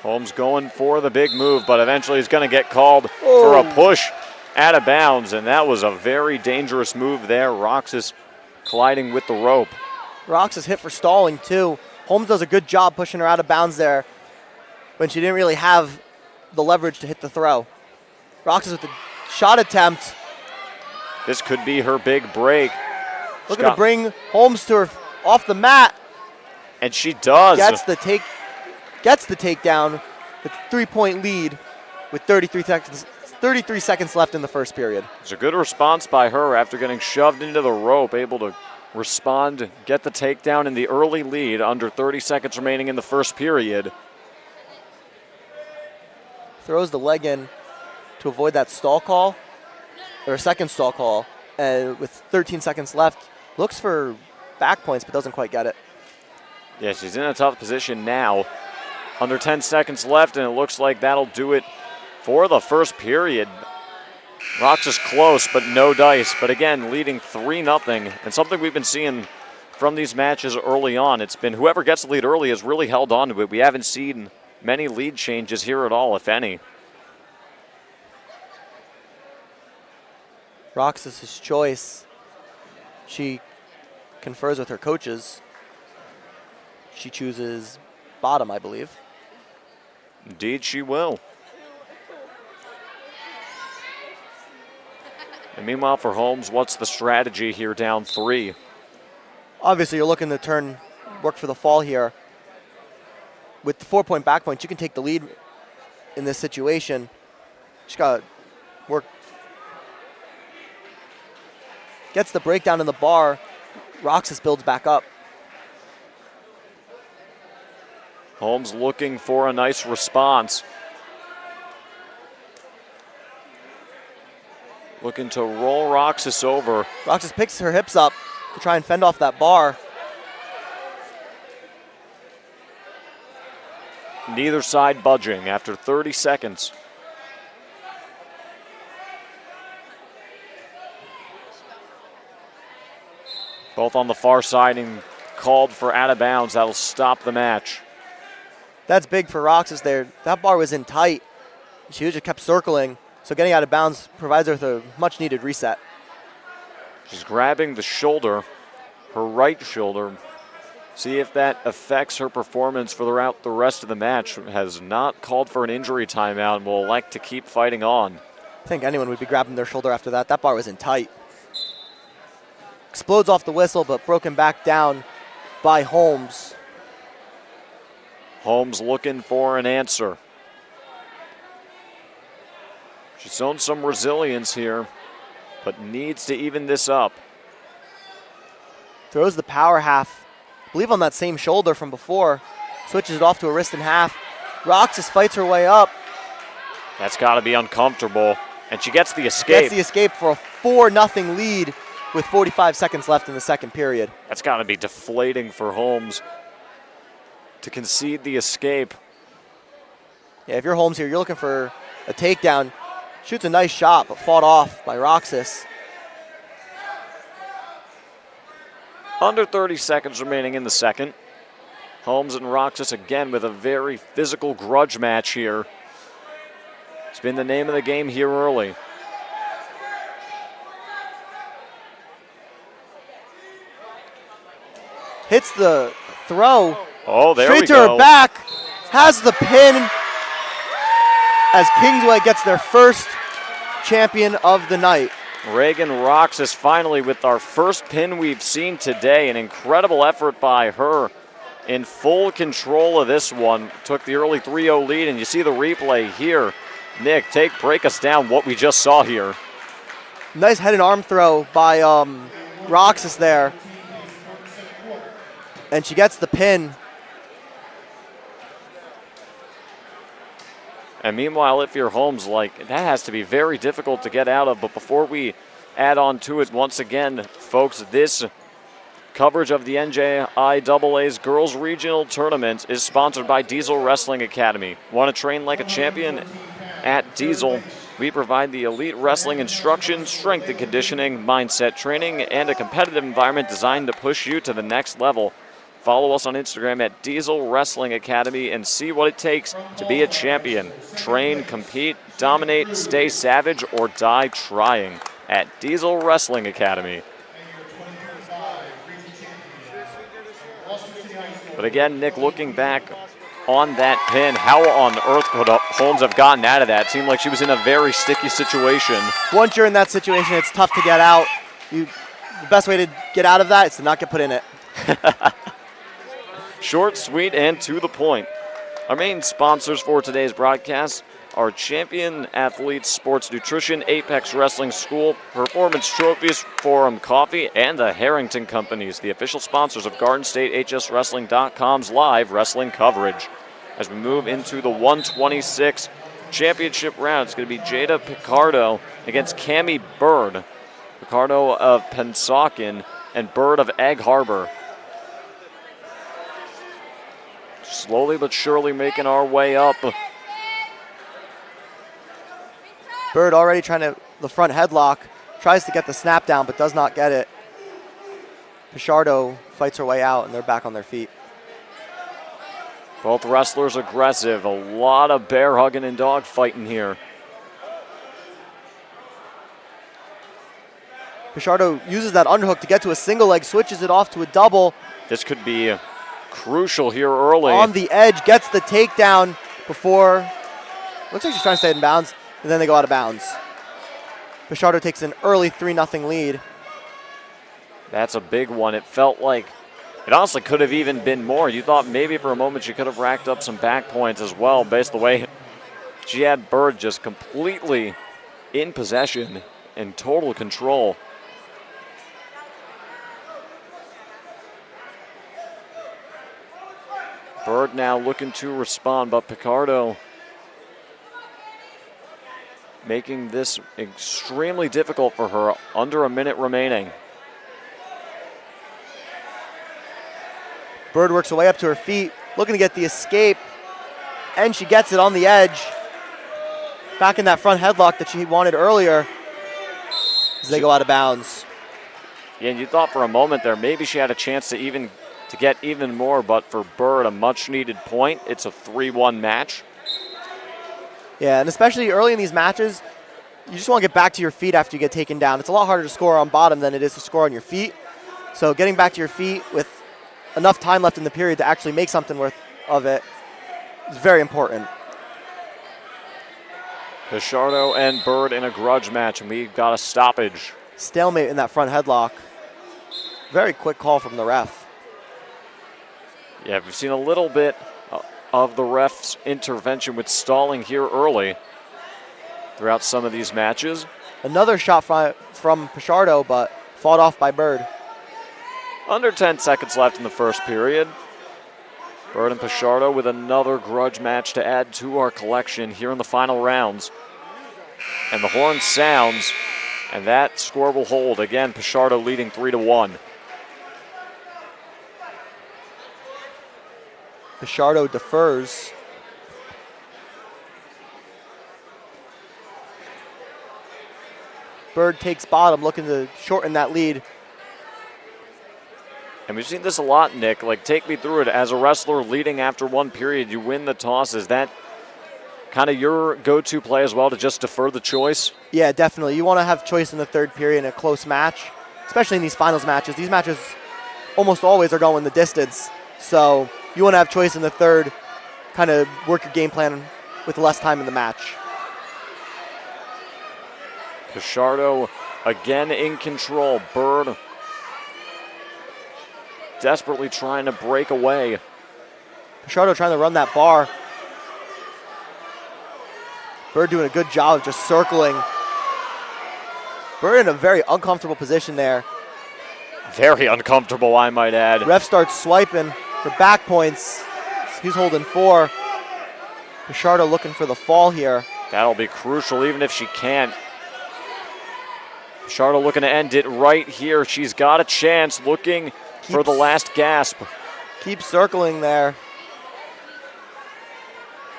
Holmes going for the big move, but eventually he's going to get called for a push out of bounds, and that was a very dangerous move there. Roxas colliding with the rope. Roxas hit for stalling too. Holmes does a good job pushing her out of bounds there when she didn't really have the leverage to hit the throw. Roxas with the shot attempt. This could be her big break. Looking to bring Holmes to her off the mat. And she does. Gets the takedown with a 3-point lead with 33 seconds left in the first period. It's a good response by her after getting shoved into the rope, able to respond, get the takedown in the early lead, under 30 seconds remaining in the first period. Throws the leg in to avoid that stall call, or a second stall call, and with 13 seconds left, looks for back points but doesn't quite get it. Yeah, she's in a tough position now. Under 10 seconds left, and it looks like that'll do it for the first period. Roxas close, but no dice. But again, leading 3-0, and something we've been seeing from these matches early on. It's been whoever gets the lead early has really held on to it. We haven't seen many lead changes here at all, if any. Roxas's choice. She confers with her coaches. She chooses bottom, I believe. Indeed, she will. And meanwhile, for Holmes, what's the strategy here down 3? Obviously, you're looking to work for the fall here. With the 4-point back points, you can take the lead in this situation. Just got to work. Gets the breakdown in the bar. Roxas builds back up. Holmes looking for a nice response. Looking to roll Roxas over. Roxas picks her hips up to try and fend off that bar. Neither side budging after 30 seconds. Both on the far side and called for out of bounds. That'll stop the match. That's big for Roxas there. That bar was in tight. She just kept circling. So getting out of bounds provides her with a much needed reset. She's grabbing the shoulder, her right shoulder. See if that affects her performance throughout the rest of the match. Has not called for an injury timeout and will elect to keep fighting on. I think anyone would be grabbing their shoulder after that. That bar was in tight. Explodes off the whistle, but broken back down by Holmes. Holmes looking for an answer. She's shown some resilience here, but needs to even this up. Throws the power half, I believe on that same shoulder from before. Switches it off to a wrist and half. Roxas fights her way up. That's got to be uncomfortable. And she gets the escape. Gets the escape for a 4-0 lead with 45 seconds left in the second period. That's got to be deflating for Holmes to concede the escape. Yeah, if you're Holmes here, you're looking for a takedown. Shoots a nice shot, but fought off by Roxas. Under 30 seconds remaining in the second. Holmes and Roxas again with a very physical grudge match here. It's been the name of the game here early. Hits the throw. Oh, there straight we to go. her back. Has the pin as Kingsway gets their first champion of the night. Reagan Roxas finally with our first pin we've seen today. An incredible effort by her in full control of this one. Took the early 3-0 lead, and you see the replay here. Nick, break us down what we just saw here. Nice head and arm throw by Roxas there. And she gets the pin. And meanwhile, if you're Holmes, that has to be very difficult to get out of. But before we add on to it, once again, folks, this coverage of the NJIAA's Girls Regional Tournament is sponsored by Diesel Wrestling Academy. Want to train like a champion? At Diesel, we provide the elite wrestling instruction, strength and conditioning, mindset training, and a competitive environment designed to push you to the next level. Follow us on Instagram at Diesel Wrestling Academy and see what it takes to be a champion. Train, compete, dominate, stay savage, or die trying at Diesel Wrestling Academy. But again, Nick, looking back on that pin, how on earth could Holmes have gotten out of that? Seemed like she was in a very sticky situation. Once you're in that situation, it's tough to get out. The best way to get out of that is to not get put in it. Short, sweet, and to the point. Our main sponsors for today's broadcast are Champion Athletes Sports Nutrition, Apex Wrestling School, Performance Trophies, Forum Coffee, and the Harrington Companies, the official sponsors of GardenStateHSWrestling.com's live wrestling coverage. As we move into the 126 championship round, it's going to be Jada Picardo against Cammie Bird. Picardo of Pennsauken and Bird of Egg Harbor. Slowly but surely making our way up. Bird already trying the front headlock. Tries to get the snap down, but does not get it. Pichardo fights her way out, and they're back on their feet. Both wrestlers aggressive. A lot of bear hugging and dog fighting here. Pichardo uses that underhook to get to a single leg, switches it off to a double. This could be crucial here early. On the edge, gets the takedown before, looks like she's trying to stay in bounds, and then they go out of bounds. Pichardo takes an early 3-0 lead. That's a big one. It felt like it honestly could have even been more. You thought maybe for a moment she could have racked up some back points as well, based on the way she had Bird just completely in possession and total control. Bird now looking to respond, but Pichardo making this extremely difficult for her. Under a minute remaining. Bird works her way up to her feet, looking to get the escape, and she gets it on the edge. Back in that front headlock that she wanted earlier as they go out of bounds. Yeah, and you thought for a moment there maybe she had a chance to get even more, but for Bird, a much-needed point. It's a 3-1 match. Yeah, and especially early in these matches, you just want to get back to your feet after you get taken down. It's a lot harder to score on bottom than it is to score on your feet. So getting back to your feet with enough time left in the period to actually make something worth of it is very important. Pichardo and Bird in a grudge match, and we've got a stoppage. Stalemate in that front headlock. Very quick call from the ref. Yeah, we've seen a little bit of the ref's intervention with stalling here early throughout some of these matches. Another shot from Pichardo, but fought off by Bird. Under 10 seconds left in the first period. Bird and Pichardo with another grudge match to add to our collection here in the final rounds. And the horn sounds, and that score will hold. Again, Pichardo leading 3-1. Pichardo defers. Bird takes bottom, looking to shorten that lead. And we've seen this a lot, Nick. Like, take me through it. As a wrestler leading after one period, you win the toss. Is that kind of your go-to play as well, to just defer the choice? Yeah, definitely. You want to have choice in the third period in a close match, especially in these finals matches. These matches almost always are going the distance. So you want to have choice in the third, kind of work your game plan with less time in the match. Pichardo again in control. Bird desperately trying to break away. Pichardo trying to run that bar. Bird doing a good job of just circling. Bird in a very uncomfortable position there. Very uncomfortable, I might add. Ref starts swiping for back points. He's holding 4. Pichardo looking for the fall here. That'll be crucial, even if she can't. Pichardo looking to end it right here. She's got a chance, looking for the last gasp. Keep circling there.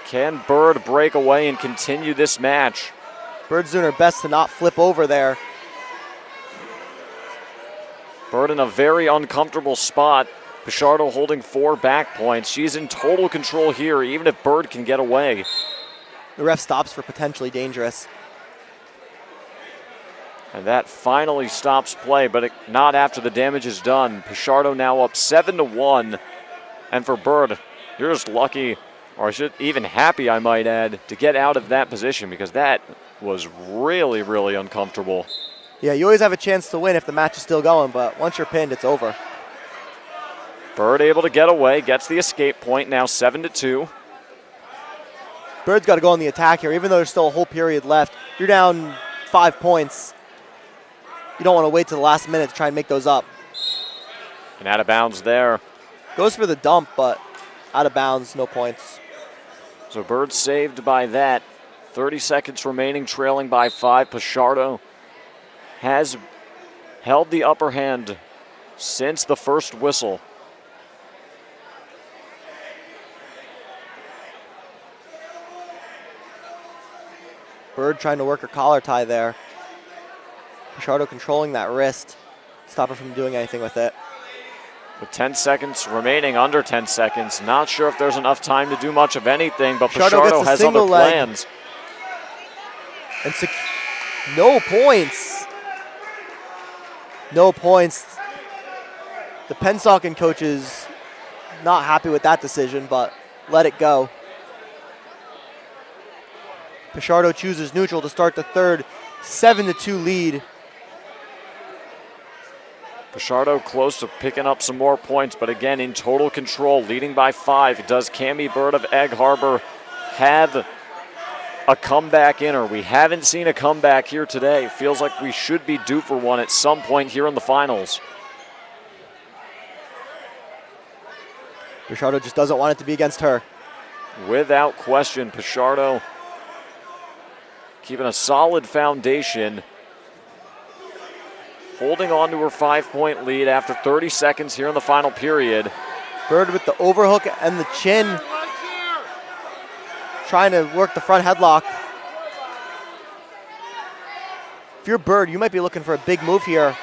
Can Bird break away and continue this match? Bird's doing her best to not flip over there. Bird in a very uncomfortable spot. Pichardo holding 4 back points. She's in total control here, even if Bird can get away. The ref stops for potentially dangerous. And that finally stops play, but not after the damage is done. Pichardo now up 7-1. And for Bird, you're just lucky, or I should even happy, I might add, to get out of that position, because that was really, really uncomfortable. Yeah, you always have a chance to win if the match is still going, but once you're pinned, it's over. Bird able to get away, gets the escape point, now 7-2. Bird's got to go on the attack here, even though there's still a whole period left. You're down 5 points. You don't want to wait to the last minute to try and make those up. And out of bounds there. Goes for the dump, but out of bounds, no points. So Bird saved by that. 30 seconds remaining, trailing by 5. Pichardo has held the upper hand since the first whistle. Bird trying to work her collar tie there. Pichardo controlling that wrist. Stop her from doing anything with it. With 10 seconds remaining, under 10 seconds. Not sure if there's enough time to do much of anything, but Pichardo has other plans. And no points. No points. The Pennsauken coaches not happy with that decision, but let it go. Pichardo chooses neutral to start the third, 7-2 lead. Pichardo close to picking up some more points, but again in total control, leading by 5. Does Cammie Bird of Egg Harbor have a comeback in her? We haven't seen a comeback here today. Feels like we should be due for one at some point here in the finals. Pichardo just doesn't want it to be against her. Without question, Pichardo keeping a solid foundation, holding on to her 5-point lead after 30 seconds here in the final period. Bird with the overhook and the chin, trying to work the front headlock. If you're Bird, you might be looking for a big move here.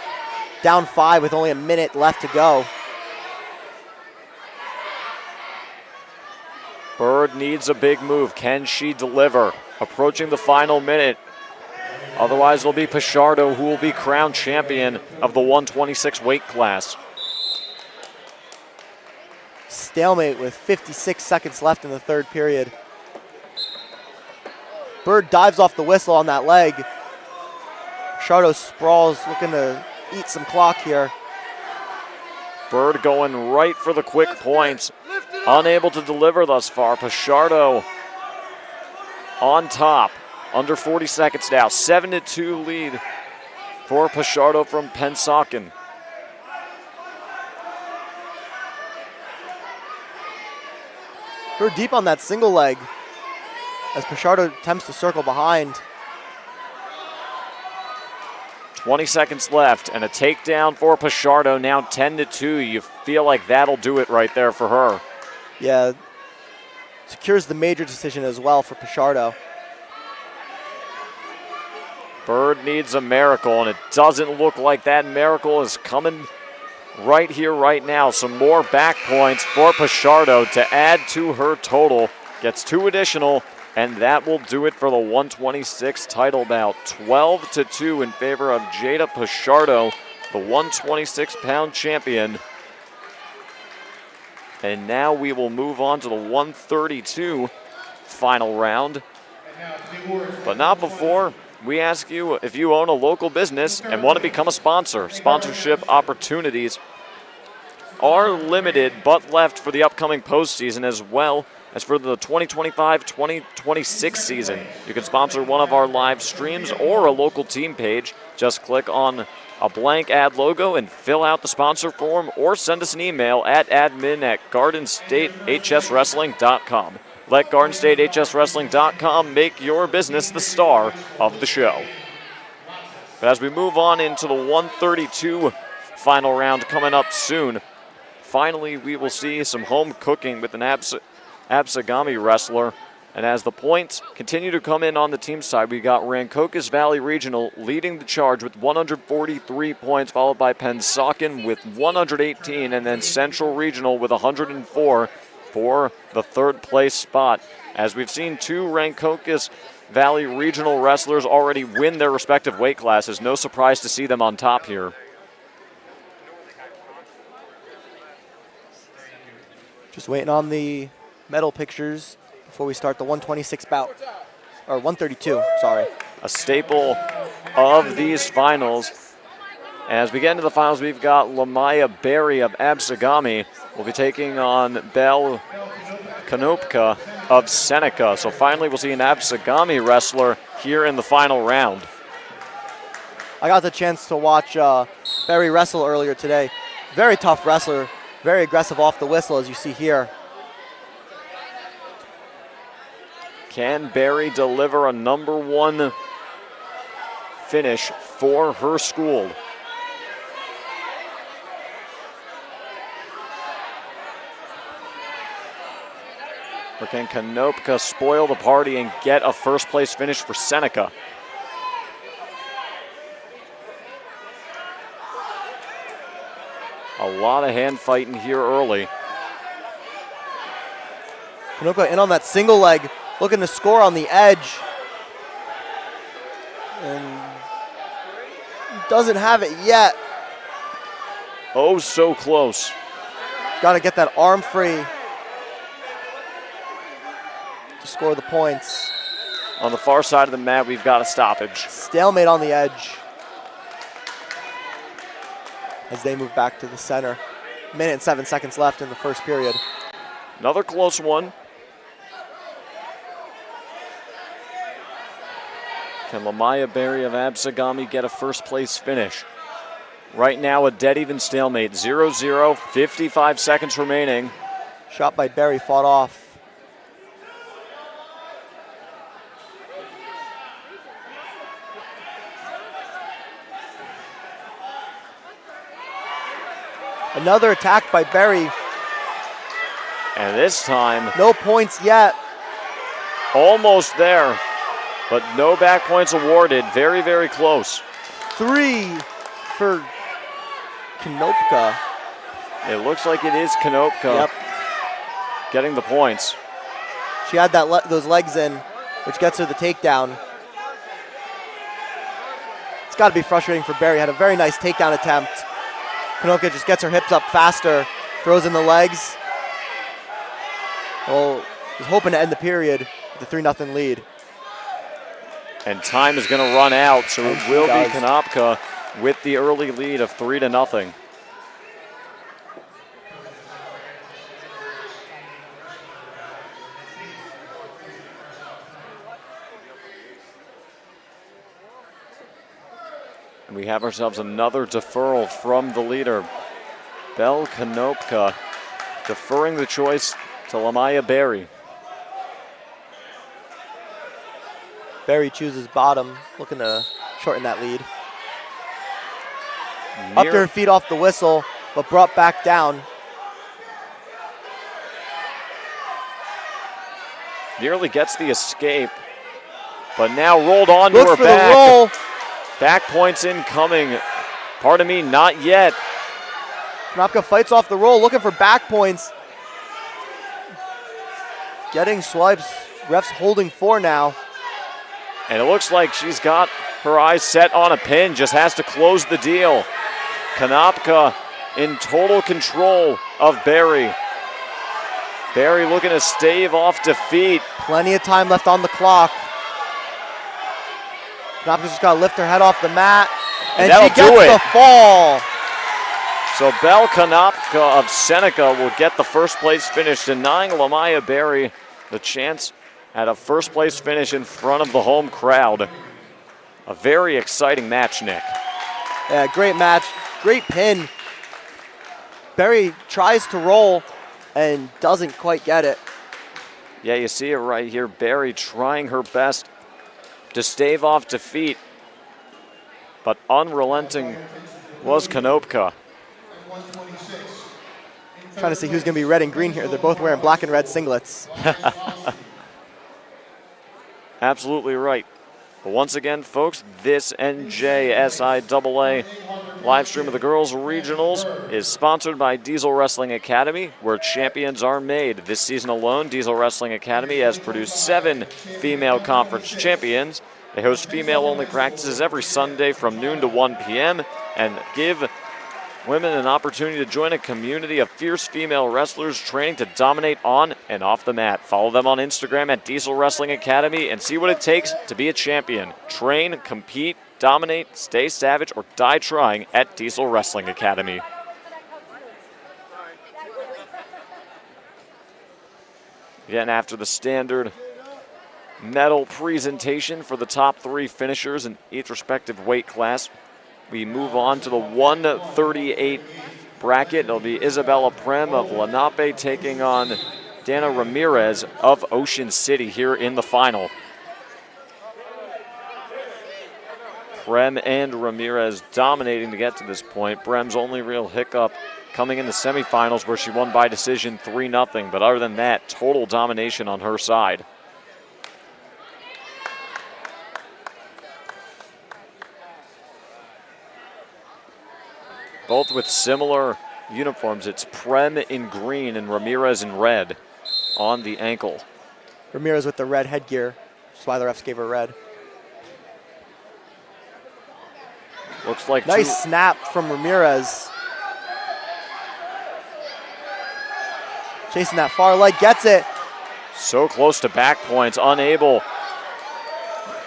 Down 5 with only a minute left to go. Bird needs a big move. Can she deliver? Approaching the final minute. Otherwise, it'll be Pichardo who will be crowned champion of the 126 weight class. Stalemate with 56 seconds left in the third period. Bird dives off the whistle on that leg. Pichardo sprawls, looking to eat some clock here. Bird going right for the quick points. Unable to deliver thus far. Pichardo on top. Under 40 seconds now. 7-2 lead for Pichardo from Pennsauken. Bird deep on that single leg as Pichardo attempts to circle behind. 20 seconds left and a takedown for Pichardo, now 10-2. You feel like that'll do it right there for her. Yeah, secures the major decision as well for Pichardo. Bird needs a miracle, and it doesn't look like that miracle is coming right here, right now. Some more back points for Pichardo to add to her total. Gets 2 additional, and that will do it for the 126 title bout. 12-2 in favor of Jada Pichardo, the 126-pound champion. And now we will move on to the 132 final round. But not before we ask you if you own a local business and want to become a sponsor. Sponsorship opportunities are limited but left for the upcoming postseason as well as for the 2025-2026 season. You can sponsor one of our live streams or a local team page. Just click on a blank ad logo and fill out the sponsor form, or send us an email at admin@gardenstatehswrestling.com. Let gardenstatehswrestling.com make your business the star of the show. But as we move on into the 132 final round coming up soon, finally we will see some home cooking with an Absegami wrestler. And as the points continue to come in on the team side, we got Rancocas Valley Regional leading the charge with 143 points, followed by Pennsauken with 118, and then Central Regional with 104 for the third place spot. As we've seen 2 Rancocas Valley Regional wrestlers already win their respective weight classes. No surprise to see them on top here. Just waiting on the medal pictures before we start the 126 bout, or 132, sorry. A staple of these finals. As we get into the finals, we've got Lamaya Berry of Absegami will be taking on Belle Konopka of Seneca. So finally we'll see an Absegami wrestler here in the final round. I got the chance to watch Berry wrestle earlier today. Very tough wrestler, very aggressive off the whistle, as you see here. Can Berry deliver a #1 finish for her school? Or can Konopka spoil the party and get a first place finish for Seneca? A lot of hand fighting here early. Konopka in on that single leg, looking to score on the edge. And doesn't have it yet. oh so close. Got to get that arm free to score the points. On the far side of the mat, we've got a stoppage. Stalemate on the edge as they move back to the center. Minute and 7 seconds left in the first period. Another close one. Can Lamaya Berry of Absegami get a first place finish? Right now, a dead even stalemate, 0-0, 55 seconds remaining. Shot by Berry fought off. Another attack by Berry. And this time, No points yet. almost there, but no back points awarded. Very, very close. 3 for Konopka. It looks like it is Konopka Yep. getting the points. She had those legs in, which gets her the takedown. It's got to be frustrating for Berry. Had a very nice takedown attempt. Konopka just gets her hips up faster, throws in the legs. Well, was hoping to end the period with a 3-0 lead. And time is going to run out, so And it she will be does. Konopka with the early lead of 3-0. And we have ourselves another deferral from the leader, Belle Konopka, deferring the choice to Lamaya Berry. Berry chooses bottom, looking to shorten that lead. Up to her feet off the whistle, but brought back down. Nearly gets the escape, but now rolled onto Looks her for back. the roll. Back points incoming. Pardon me, not yet. Konopka fights off the roll, looking for back points. Getting swipes. Ref's holding 4 now. And it looks like she's got her eyes set on a pin, just has to close the deal. Konopka in total control of Berry. Berry looking to stave off defeat. Plenty of time left on the clock. Konopka's just got to lift her head off the mat. And she that'll gets do it. the fall. So Belle Konopka of Seneca will get the first place finish, denying Lamaya Berry the chance at a first place finish in front of the home crowd. A very exciting match, Nick. Yeah, great match. Great pin. Berry tries to roll and doesn't quite get it. Yeah, you see it right here. Berry trying her best to stave off defeat, but unrelenting was Konopka. Trying to see who's going to be red and green here. They're both wearing black and red singlets. Absolutely right. But once again, folks, this NJSIAA live stream of the girls' regionals is sponsored by Diesel Wrestling Academy, where champions are made. This season alone, Diesel Wrestling Academy has produced 7 female conference champions. They host female-only practices every Sunday from noon to 1 p.m. and give women an opportunity to join a community of fierce female wrestlers training to dominate on and off the mat. Follow them on Instagram at Diesel Wrestling Academy and see what it takes to be a champion. Train, compete, dominate, stay savage, or die trying at Diesel Wrestling Academy. Again, after the standard medal presentation for the top 3 finishers in each respective weight class, we move on to the 138 bracket. It'll be Isabella Prem of Lenape taking on Dana Ramirez of Ocean City here in the final. Prem and Ramirez dominating to get to this point. Prem's only real hiccup coming in the semifinals where she won by decision 3-0, but other than that, total domination on her side. Both with similar uniforms. It's Prem in green and Ramirez in red on the ankle. Ramirez with the red headgear. That's why the refs gave her red. Looks like Nice snap from Ramirez. Chasing that far leg, gets it. So close to back points, unable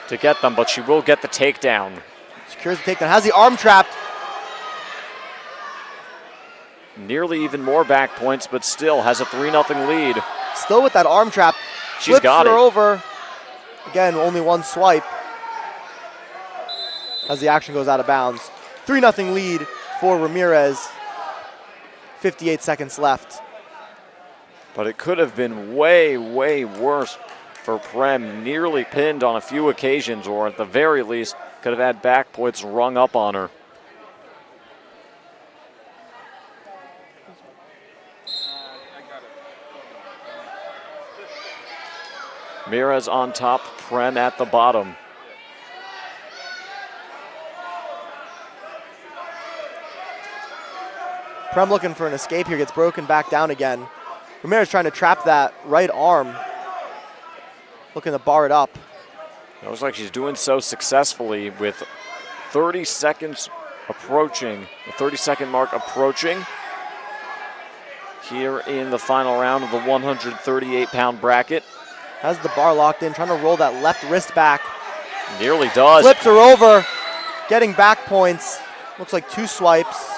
to get them, but she will get the takedown. Secures the takedown, has the arm trapped. Nearly even more back points, but still has a 3-0 lead. Still with that arm trap. She's got her it. over. Again, only one swipe as the action goes out of bounds. 3-0 lead for Ramirez. 58 seconds left. But it could have been way, way worse for Prem. Nearly pinned on a few occasions, or at the very least, could have had back points rung up on her. Ramirez on top, Prem at the bottom. Prem looking for an escape here, gets broken back down again. Ramirez trying to trap that right arm. Looking to bar it up. It looks like she's doing so successfully with 30 seconds approaching, the 30-second mark approaching here in the final round of the 138-pound bracket. Has the bar locked in, trying to roll that left wrist back. Nearly does. Flips her over, getting back points. Looks like 2 swipes.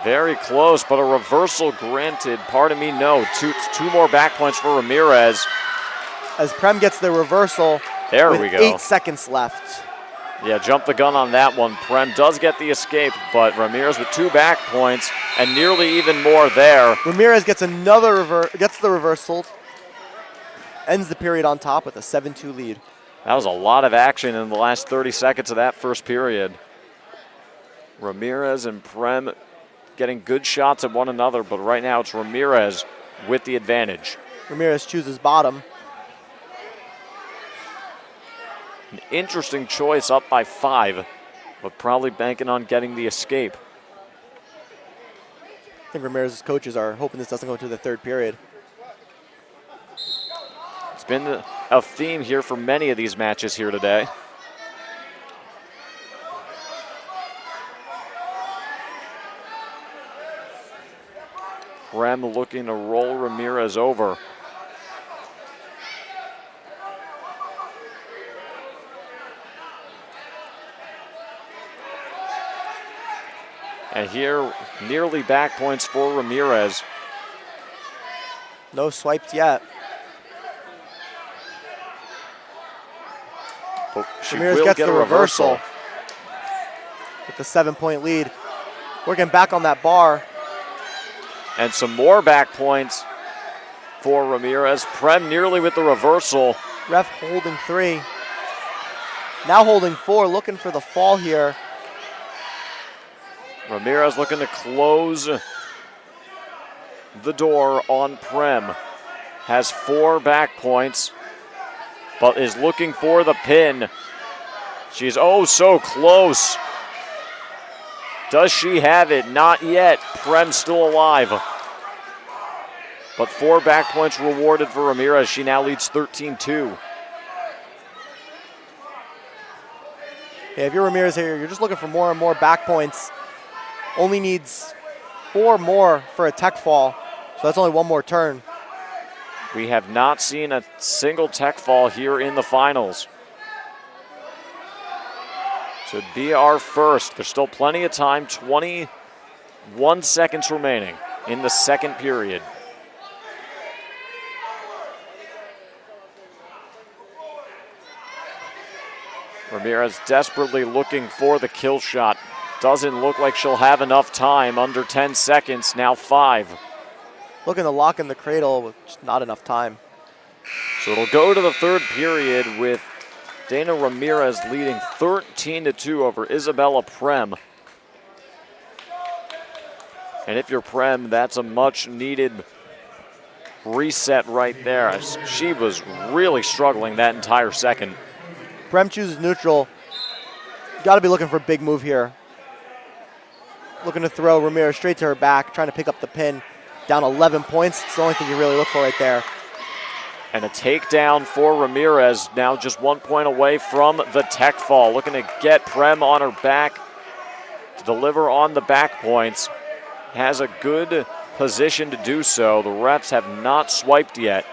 Very close, but a reversal granted. Pardon me, no. Two more back points for Ramirez. As Prem gets the reversal. There with we go. 8 seconds left. Yeah, jump the gun on that one. Prem does get the escape, but Ramirez with 2 back points and nearly even more there. Ramirez gets gets the reversal. Ends the period on top with a 7-2 lead. That was a lot of action in the last 30 seconds of that first period. Ramirez and Prem getting good shots at one another, but right now it's Ramirez with the advantage. Ramirez chooses bottom. An interesting choice, up by 5, but probably banking on getting the escape. I think Ramirez's coaches are hoping this doesn't go into the third period. It's been a theme here for many of these matches here today. Prem looking to roll Ramirez over. And here, nearly back points for Ramirez. No swipes yet. But she Ramirez will gets get the a reversal. With the 7-point lead. Working back on that bar. And some more back points for Ramirez. Prem nearly with the reversal. Ref holding 3. Now holding 4, looking for the fall here. Ramirez looking to close the door on Prem. Has 4 back points, but is looking for the pin. She's oh so close. Does she have it? Not yet. Prem still alive. But 4 back points rewarded for Ramirez. She now leads 13-2. Yeah, if you're Ramirez here, you're just looking for more and more back points. Only needs 4 more for a tech fall, so that's only 1 more turn. We have not seen a single tech fall here in the finals. So it'd be our first. There's still plenty of time, 21 seconds remaining in the second period. Ramirez desperately looking for the kill shot. Doesn't look like she'll have enough time. Under 10 seconds, now 5. Looking to lock in the cradle with just not enough time. So it'll go to the third period with Dana Ramirez leading 13-2 over Isabella Prem. And if you're Prem, that's a much needed reset right there. She was really struggling that entire second. Prem chooses neutral. Got to be looking for a big move here. Looking to throw Ramirez straight to her back, trying to pick up the pin. Down 11 points. It's the only thing you really look for right there. And a takedown for Ramirez, now just 1 point away from the tech fall. Looking to get Prem on her back to deliver on the back points. Has a good position to do so. The refs have not swiped yet.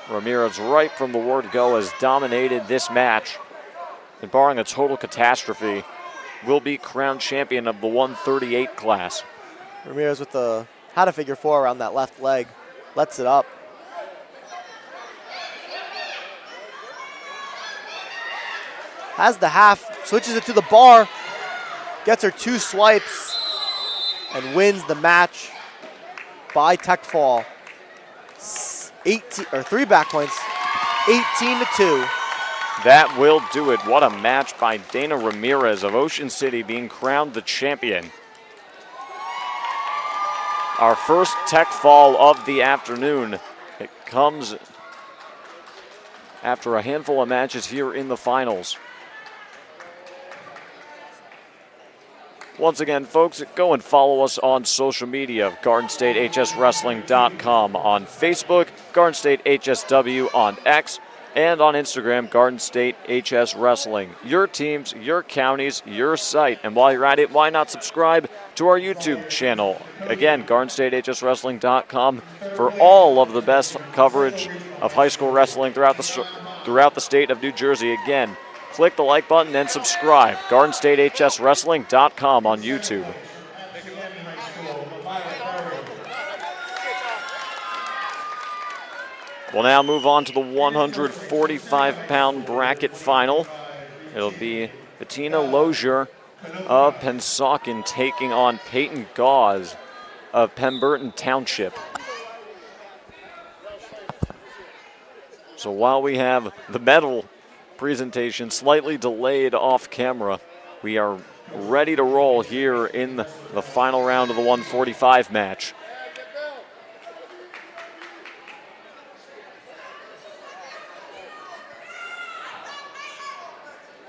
Ramirez, right from the word go, has dominated this match. And barring a total catastrophe, will be crowned champion of the 138 class. Ramirez with the, had a figure four around that left leg. Lets it up. Has the half, switches it to the bar, gets her 2 swipes, and wins the match by tech fall. 18 or 3 back points, 18-2. That will do it. What a match by Dana Ramirez of Ocean City, being crowned the champion. Our first tech fall of the afternoon. It comes after a handful of matches here in the finals. Once again, folks, go and follow us on social media. GardenStateHSWrestling.com on Facebook, Garden State HSW on X, and on Instagram, Garden State HS Wrestling. Your teams, your counties, your site. And while you're at it, why not subscribe to our YouTube channel? Again, GardenStateHSWrestling.com for all of the best coverage of high school wrestling throughout the state of New Jersey. Again, click the like button and subscribe. GardenStateHSWrestling.com on YouTube. We'll now move on to the 145-pound bracket final. It'll be Bettina Lozier of Pensauken taking on Peyton Gauze of Pemberton Township. So while we have the medal presentation slightly delayed off camera, we are ready to roll here in the final round of the 145 match.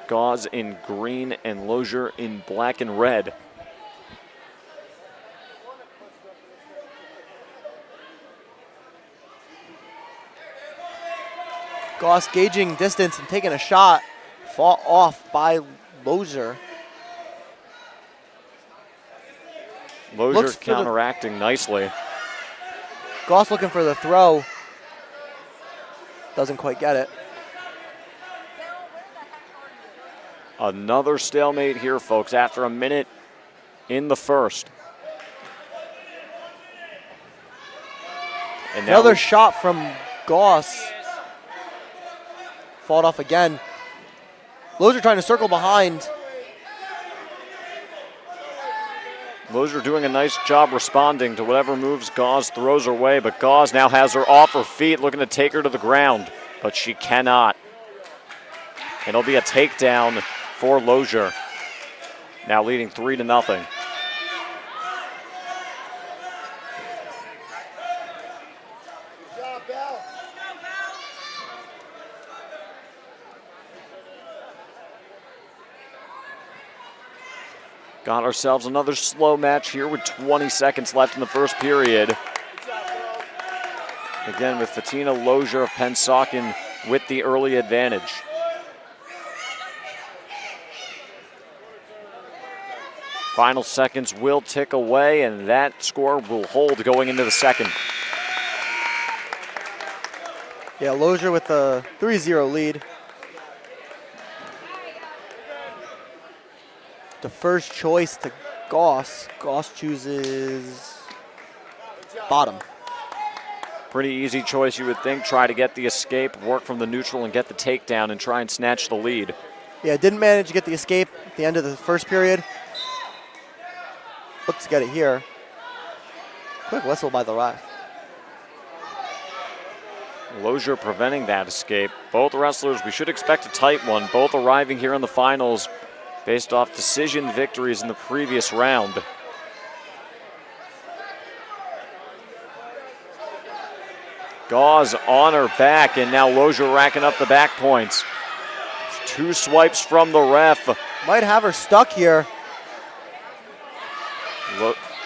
Gauze in green and Lozier in black and red. Gauze gauging distance and taking a shot. Fought off by Lozier. Lozier counteracting nicely. Gauze looking for the throw. Doesn't quite get it. Another stalemate here, folks, after a minute in the first. And now another shot from Gauze. Fought off again. Lozier trying to circle behind. Lozier doing a nice job responding to whatever moves Gauze throws her way, but Gauze now has her off her feet, looking to take her to the ground, but she cannot. It'll be a takedown for Lozier, now leading 3-0. Got ourselves another slow match here with 20 seconds left in the first period. Again, with Bettina Lozier of Pensauken with the early advantage. Final seconds will tick away, and that score will hold going into the second. Yeah, Lozier with a 3-0 lead. The first choice to Gauze. Gauze chooses bottom. Pretty easy choice, you would think. Try to get the escape, work from the neutral, and get the takedown and try and snatch the lead. Yeah, didn't manage to get the escape at the end of the first period. Looks to get it here. Quick whistle by the ref. Lozier preventing that escape. Both wrestlers, we should expect a tight one. Both arriving here in the finals based off decision victories in the previous round. Gauze on her back, and now Lozier racking up the back points. 2 swipes from the ref. Might have her stuck here.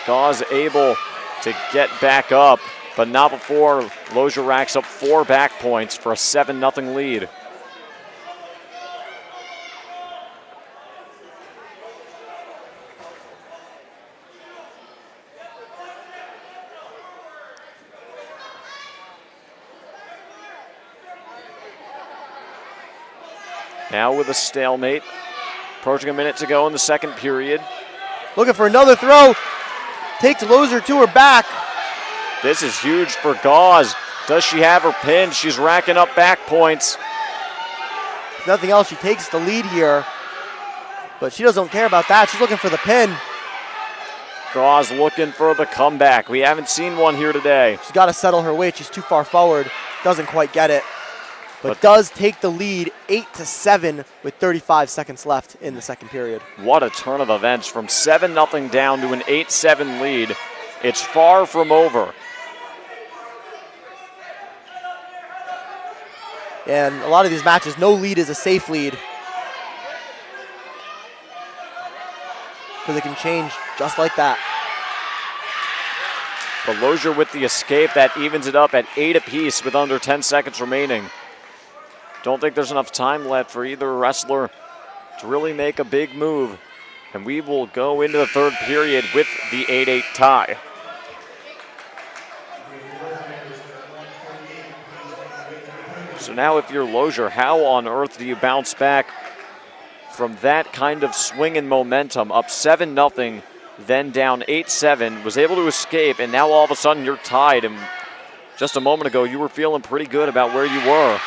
Gauze able to get back up, but not before Lozier racks up 4 back points for a 7-0 lead. Now with a stalemate. Approaching a minute to go in the second period. Looking for another throw. Takes Lozier to her back. This is huge for Gauze. Does she have her pinned? She's racking up back points. If nothing else, she takes the lead here. But she doesn't care about that. She's looking for the pin. Gauze looking for the comeback. We haven't seen one here today. She's got to settle her weight. She's too far forward. Doesn't quite get it. But does take the lead 8-7 with 35 seconds left in the second period. What a turn of events from 7-0 down to an 8-7 lead. It's far from over. And a lot of these matches, no lead is a safe lead. Because it can change just like that. But Lozier with the escape, that evens it up at 8 apiece with under 10 seconds remaining. Don't think there's enough time left for either wrestler to really make a big move. And we will go into the third period with the 8-8 tie. So now if you're Lozier, how on earth do you bounce back from that kind of swing and momentum? Up 7-0, then down 8-7, was able to escape, and now all of a sudden you're tied. And just a moment ago, you were feeling pretty good about where you were.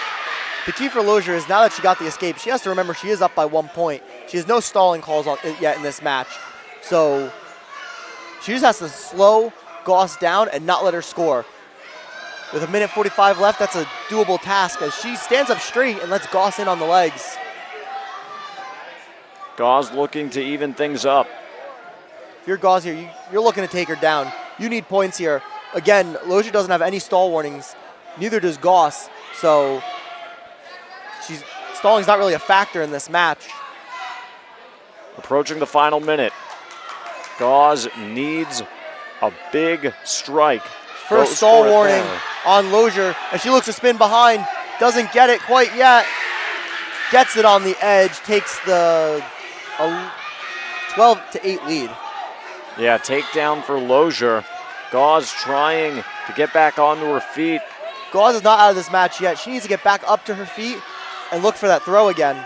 The key for Lozier is now that she got the escape, she has to remember she is up by 1 point. She has no stalling calls yet in this match. So she just has to slow Goss down and not let her score. With 1:45 left, that's a doable task as she stands up straight and lets Goss in on the legs. Gauze looking to even things up. If you're Goss here, you're looking to take her down. You need points here. Again, Lozier doesn't have any stall warnings. Neither does Goss. So stalling's not really a factor in this match. Approaching the final minute. Gauze needs a big strike. First stall warning on Lozier as she looks to spin behind. Doesn't get it quite yet. Gets it on the edge. Takes the 12-8 lead. Yeah, takedown for Lozier. Gauze trying to get back onto her feet. Gauze is not out of this match yet. She needs to get back up to her feet and look for that throw again.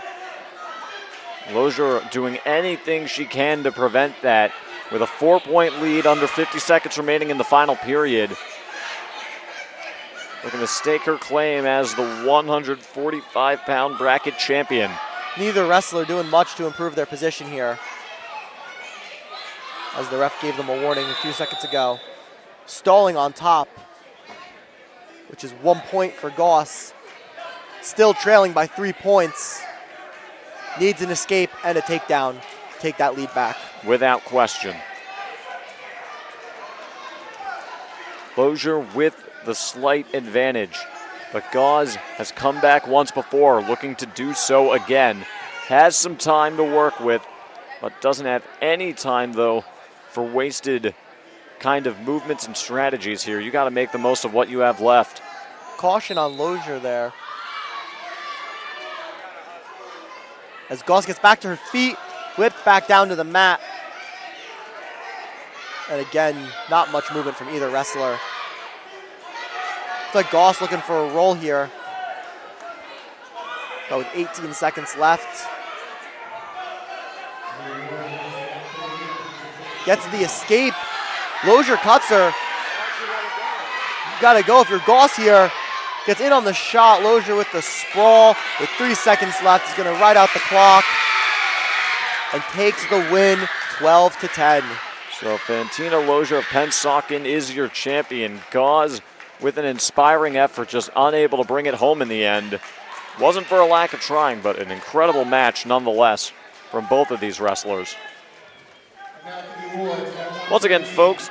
Lozier doing anything she can to prevent that with a 4-point lead under 50 seconds remaining in the final period. Looking to stake her claim as the 145-pound bracket champion. Neither wrestler doing much to improve their position here, as the ref gave them a warning a few seconds ago. Stalling on top, which is 1 point for Goss. Still trailing by 3 points. Needs an escape and a takedown to take that lead back. Without question. Lozier with the slight advantage, but Gauze has come back once before, looking to do so again. Has some time to work with, but doesn't have any time, though, for wasted kind of movements and strategies here. You got to make the most of what you have left. Caution on Lozier there. As Gauze gets back to her feet, whipped back down to the mat. And again, not much movement from either wrestler. It's like Goss looking for a roll here. But with 18 seconds left. Gets the escape. Lozier cuts her. You gotta go if you're Goss here. Gets in on the shot. Lozier with the sprawl. With 3 seconds left, he's gonna ride out the clock. And takes the win 12-10. So Fantina Lozier of Pennsauken is your champion. Gauze with an inspiring effort, just unable to bring it home in the end. Wasn't for a lack of trying, but an incredible match nonetheless from both of these wrestlers. Once again, folks,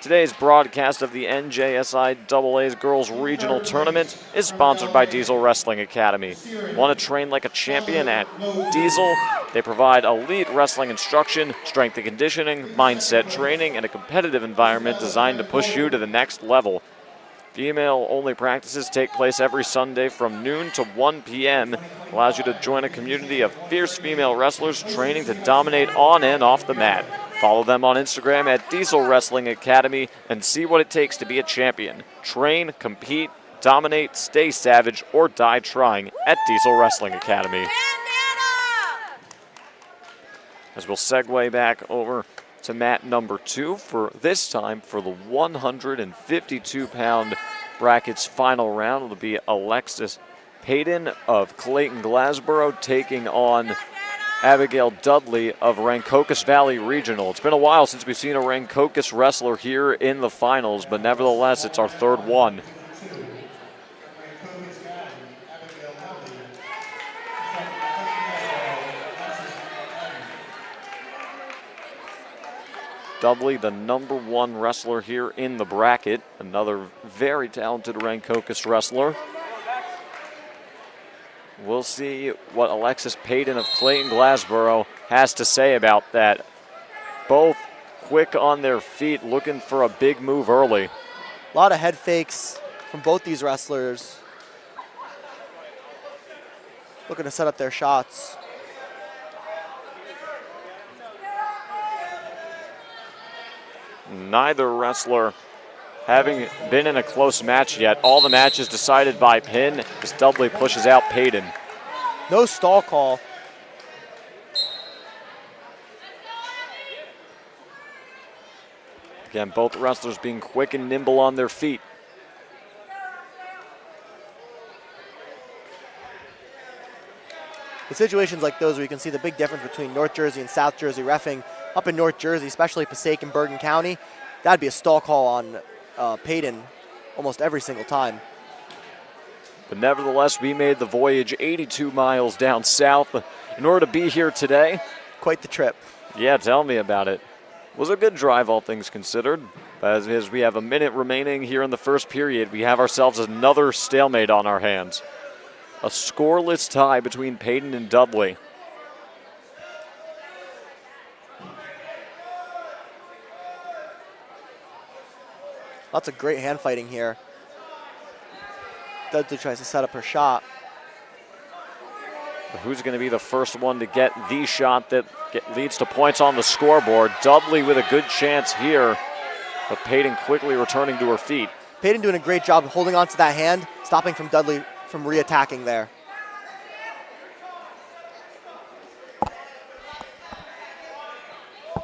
today's broadcast of the NJSIAA's Girls Regional Tournament is sponsored by Diesel Wrestling Academy. Want to train like a champion at Diesel? They provide elite wrestling instruction, strength and conditioning, mindset training, and a competitive environment designed to push you to the next level. Female-only practices take place every Sunday from noon to 1 p.m. Allows you to join a community of fierce female wrestlers training to dominate on and off the mat. Follow them on Instagram at Diesel Wrestling Academy and see what it takes to be a champion. Train, compete, dominate, stay savage, or die trying at Diesel Wrestling Academy. As we'll segue back over to mat number 2 for this time for the 152-pound bracket's final round. It'll be Alexis Payton of Clayton Glassboro taking on Abigail Dudley of Rancocas Valley Regional. It's been a while since we've seen a Rancocas wrestler here in the finals, but nevertheless, it's our third one. Dudley, the #1 wrestler here in the bracket, another very talented Rancocas wrestler. We'll see what Alexis Payton of Clayton Glassboro has to say about that. Both quick on their feet, looking for a big move early. A lot of head fakes from both these wrestlers. Looking to set up their shots. Neither wrestler having been in a close match yet. All the matches decided by pin as Dudley pushes out Payton. No stall call. Again, both wrestlers being quick and nimble on their feet. In situations like those where you can see the big difference between North Jersey and South Jersey reffing, up in North Jersey, especially Passaic and Bergen County, that'd be a stall call on Payton almost every single time. But nevertheless, we made the voyage 82 miles down south in order to be here today. Quite the trip. Yeah, tell me about it. Was a good drive, all things considered. As we have a minute remaining here in the first period, we have ourselves another stalemate on our hands. A scoreless tie between Payton and Dudley. Lots of great hand fighting here. Dudley tries to set up her shot. Who's going to be the first one to get the shot that leads to points on the scoreboard? Dudley with a good chance here, but Payton quickly returning to her feet. Payton doing a great job holding on to that hand, stopping from Dudley from re-attacking there.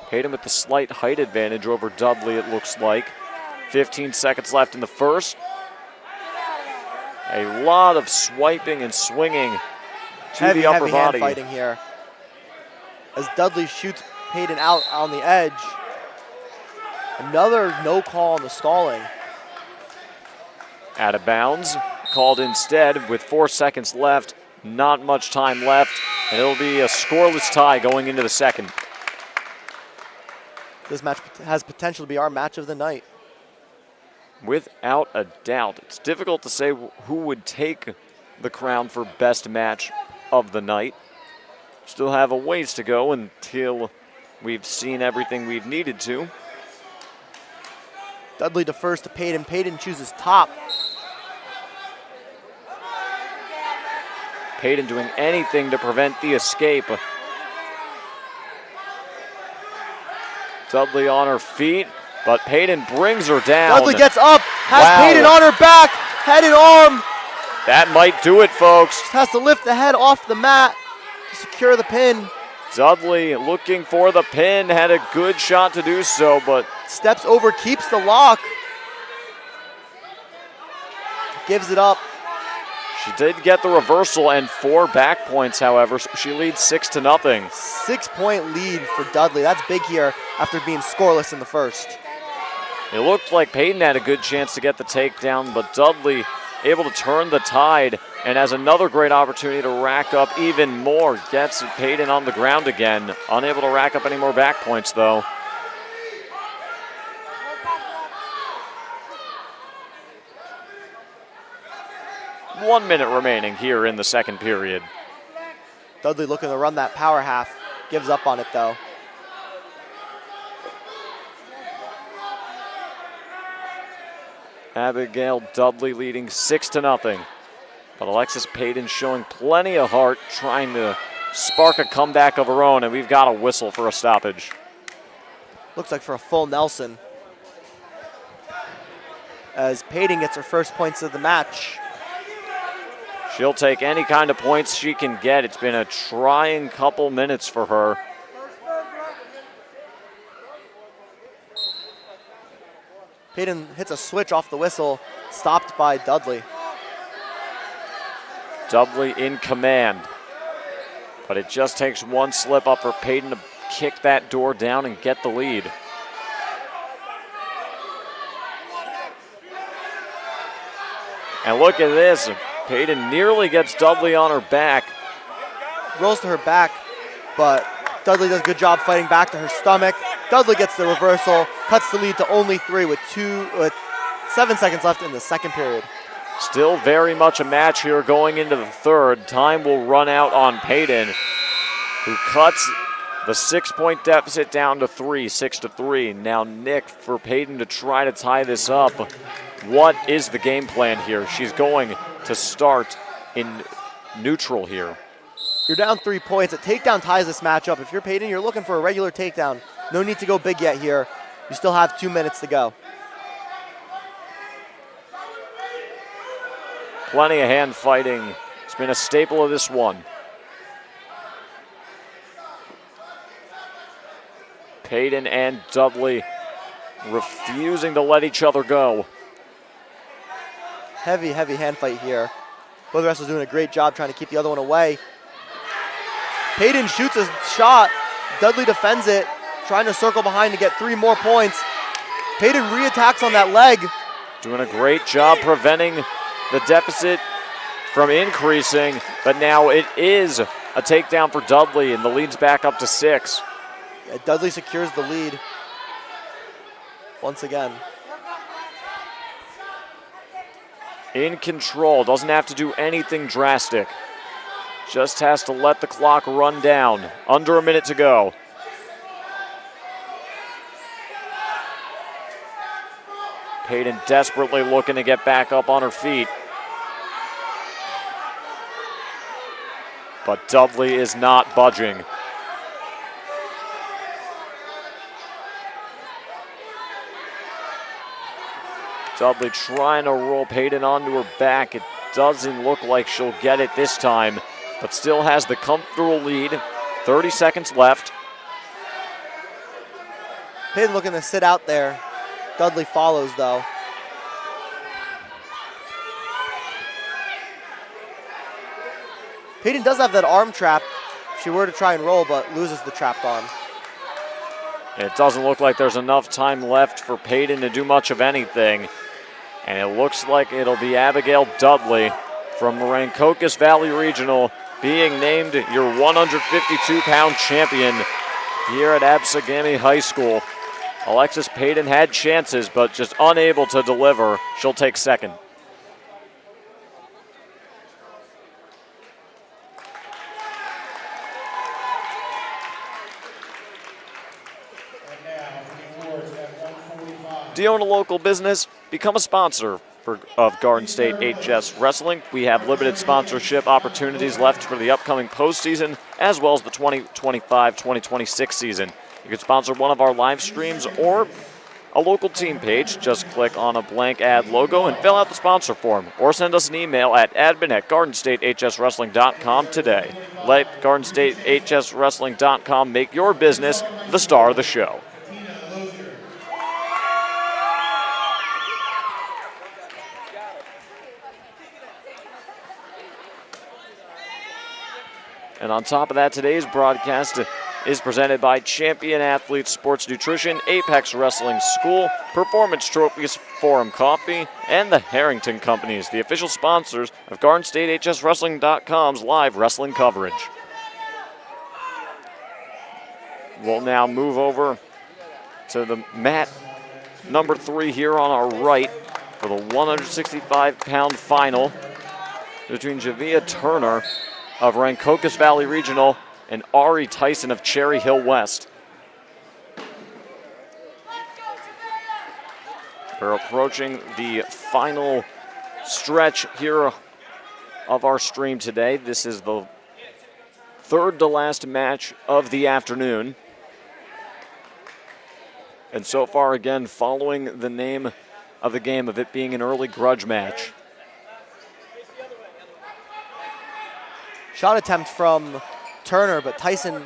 Payton with the slight height advantage over Dudley, it looks like. 15 seconds left in the first. A lot of swiping and swinging to the upper heavy body. Hand fighting here. As Dudley shoots Payton out on the edge. Another no call on the stalling. Out of bounds, called instead with 4 seconds left. Not much time left, and it'll be a scoreless tie going into the second. This match has potential to be our match of the night. Without a doubt. It's difficult to say who would take the crown for best match of the night. Still have a ways to go until we've seen everything we've needed to. Dudley defers to Payton. Payton chooses top. Payton doing anything to prevent the escape. Dudley on her feet, but Payton brings her down. Dudley gets up, has Wow. Payton on her back, head and arm. That might do it, folks. Just has to lift the head off the mat to secure the pin. Dudley looking for the pin, had a good shot to do so, but Steps over, keeps the lock. Gives it up. she did get the reversal and 4 back points, however, so she leads 6-0. 6-point lead for Dudley. That's big here after being scoreless in the first. It looked like Payton had a good chance to get the takedown, but Dudley able to turn the tide and has another great opportunity to rack up even more. Gets Payton on the ground again. Unable to rack up any more back points, though. One minute remaining here in the second period. Dudley looking to run that power half. Gives up on it, though. Abigail Dudley leading 6-0. But Alexis Payton showing plenty of heart, trying to spark a comeback of her own, and we've got a whistle for a stoppage. Looks like for a full Nelson. as Peyton gets her first points of the match. She'll take any kind of points she can get. It's been a trying couple minutes for her. Peyton hits a switch off the whistle, stopped by Dudley. Dudley in command. But it just takes one slip up for Peyton to kick that door down and get the lead. And look at this. Peyton nearly gets Dudley on her back. Rolls to her back, but Dudley does a good job fighting back to her stomach. Dudley gets the reversal, cuts the lead to only 3 with 7 seconds left in the second period. Still very much a match here going into the third. Time will run out on Peyton, who cuts the 6-point deficit down to 3, 6-3. Now Nick for Peyton to try to tie this up. What is the game plan here? She's going to start in neutral here. You're down 3 points. A takedown ties this matchup. If you're Peyton, you're looking for a regular takedown. No need to go big yet here. You still have 2 minutes to go. Plenty of hand fighting. It's been a staple of this one. Peyton and Dudley refusing to let each other go. Heavy hand fight here. Both wrestlers doing a great job trying to keep the other one away. Peyton shoots a shot. Dudley defends it, trying to circle behind to get 3 more points. Peyton reattacks on that leg. Doing a great job preventing the deficit from increasing, but now it is a takedown for Dudley, and the lead's back up to 6. Yeah, Dudley secures the lead once again. In control, doesn't have to do anything drastic. Just has to let the clock run down. Under a minute to go. Peyton desperately looking to get back up on her feet. But Dudley is not budging. Dudley trying to roll Peyton onto her back. It doesn't look like she'll get it this time, but still has the comfortable lead. 30 seconds left. Peyton looking to sit out there. Dudley follows though. Peyton does have that arm trap if she were to try and roll, but loses the trapped arm. It doesn't look like there's enough time left for Peyton to do much of anything. And it looks like it'll be Abigail Dudley from Rancocas Valley Regional being named your 152-pound champion here at Absegami High School. Alexis Peyton had chances, but just unable to deliver. She'll take second. Do you own a local business? Become a sponsor of Garden State HS Wrestling. We have limited sponsorship opportunities left for the upcoming postseason, as well as the 2025-2026 season. You can sponsor one of our live streams or a local team page. Just click on a blank ad logo and fill out the sponsor form, or send us an email at admin@GardenStateHSWrestling.com today. Let GardenStateHSWrestling.com make your business the star of the show. And on top of that, today's broadcast is presented by Champion Athletes Sports Nutrition, Apex Wrestling School, Performance Trophies, Forum Coffee, and the Harrington Companies, the official sponsors of GardenStateHSWrestling.com's live wrestling coverage. We'll now move over to the mat number 3 here on our right for the 165-pound final between Javia Turner of Rancocas Valley Regional and Ari Tyson of Cherry Hill West. We're approaching the final stretch here of our stream today. This is the third to last match of the afternoon. And so far, again, following the name of the game, of it being an early grudge match. Shot attempt from Turner, but Tyson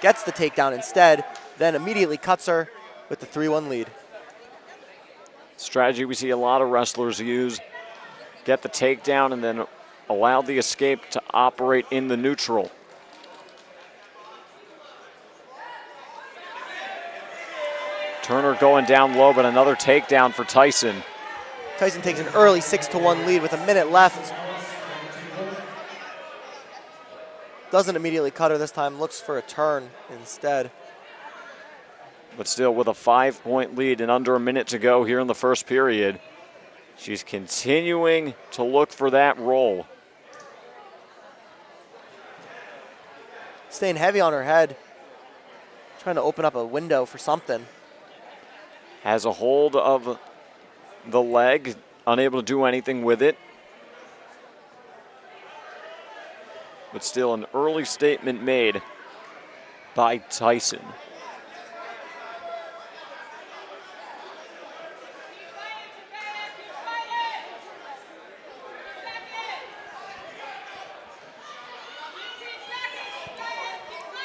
gets the takedown instead, then immediately cuts her with the 3-1 lead. Strategy we see a lot of wrestlers use. Get the takedown and then allow the escape to operate in the neutral. Turner going down low, but another takedown for Tyson. Tyson takes an early 6-1 lead with a minute left. Doesn't immediately cut her this time, looks for a turn instead. But still with a 5-point lead and under a minute to go here in the first period, she's continuing to look for that roll. Staying heavy on her head, trying to open up a window for something. Has a hold of the leg, unable to do anything with it. But still an early statement made by Tyson.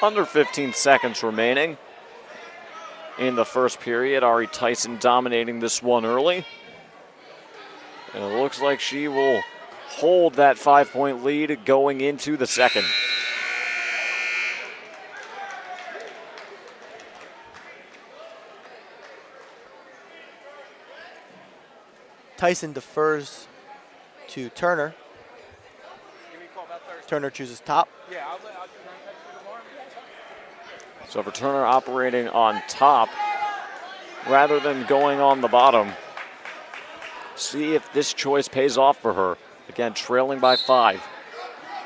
Under 15 seconds remaining in the first period. Ari Tyson dominating this one early. And it looks like she will hold that 5-point lead going into the second. Tyson defers to Turner. Turner chooses top. So for Turner operating on top rather than going on the bottom. See if this choice pays off for her. Again, trailing by 5.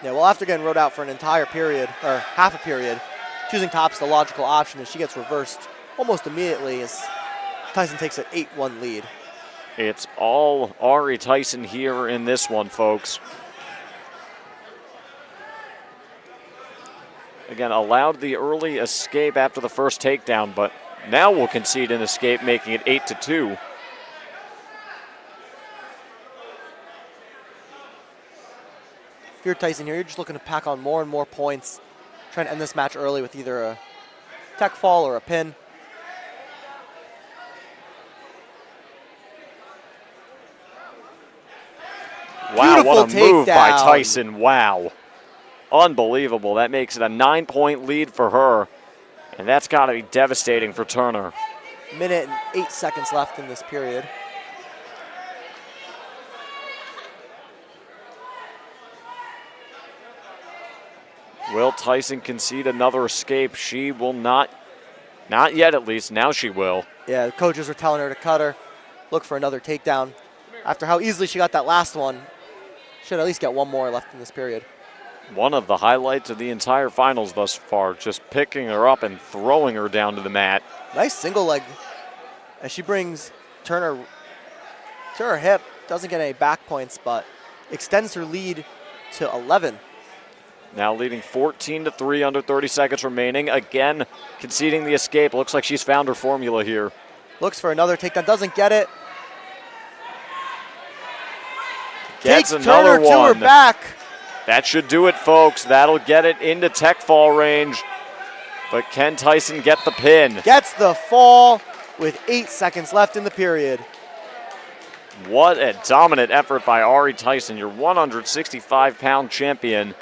Yeah, well, after getting rode out for an entire period, or half a period, choosing top's the logical option as she gets reversed almost immediately as Tyson takes an 8-1 lead. It's all Ari Tyson here in this one, folks. Again, allowed the early escape after the first takedown, but now will concede an escape, making it 8-2. If you're Tyson here, you're just looking to pack on more and more points, trying to end this match early with either a tech fall or a pin. Wow, Beautiful what a move by takedown. Tyson. Wow. Unbelievable. That makes it a 9-point lead for her, and that's got to be devastating for Turner. Minute and 8 seconds left in this period. Will Tyson concede another escape? She will not. Not yet, at least. Now she will. Yeah, the coaches are telling her to cut her, look for another takedown. After how easily she got that last one, should at least get one more left in this period. One of the highlights of the entire finals thus far, just picking her up and throwing her down to the mat. Nice single leg as she brings Turner to her hip. Doesn't get any back points, but extends her lead to 11. Now leading 14-3, under 30 seconds remaining. Again, conceding the escape. Looks like she's found her formula here. Looks for another takedown, doesn't get it. Gets Takes another Turner one. to her back. That should do it, folks. That'll get it into tech fall range. But can Tyson get the pin? Gets the fall with 8 seconds left in the period. What a dominant effort by Ari Tyson, your 165-pound champion,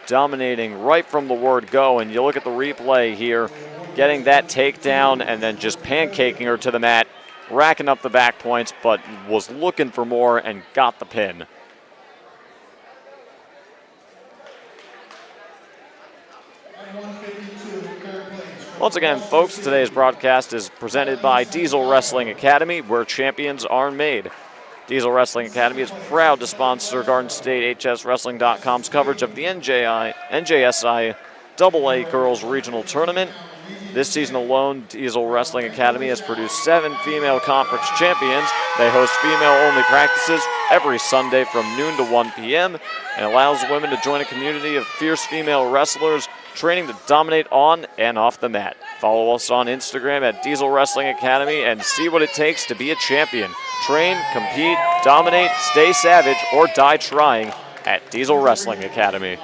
dominating right from the word go. And you look at the replay here, getting that takedown and then just pancaking her to the mat, racking up the back points, but was looking for more and got the pin. Once again, folks, today's broadcast is presented by Diesel Wrestling Academy, where champions are made. Diesel Wrestling Academy is proud to sponsor Garden State HSWrestling.com's coverage of the NJSIAA Girls Regional Tournament. This season alone, Diesel Wrestling Academy has produced 7 female conference champions. They host female-only practices every Sunday from noon to 1 p.m. and allows women to join a community of fierce female wrestlers training to dominate on and off the mat. Follow us on Instagram at Diesel Wrestling Academy and see what it takes to be a champion. Train, compete, dominate, stay savage, or die trying at Diesel Wrestling Academy.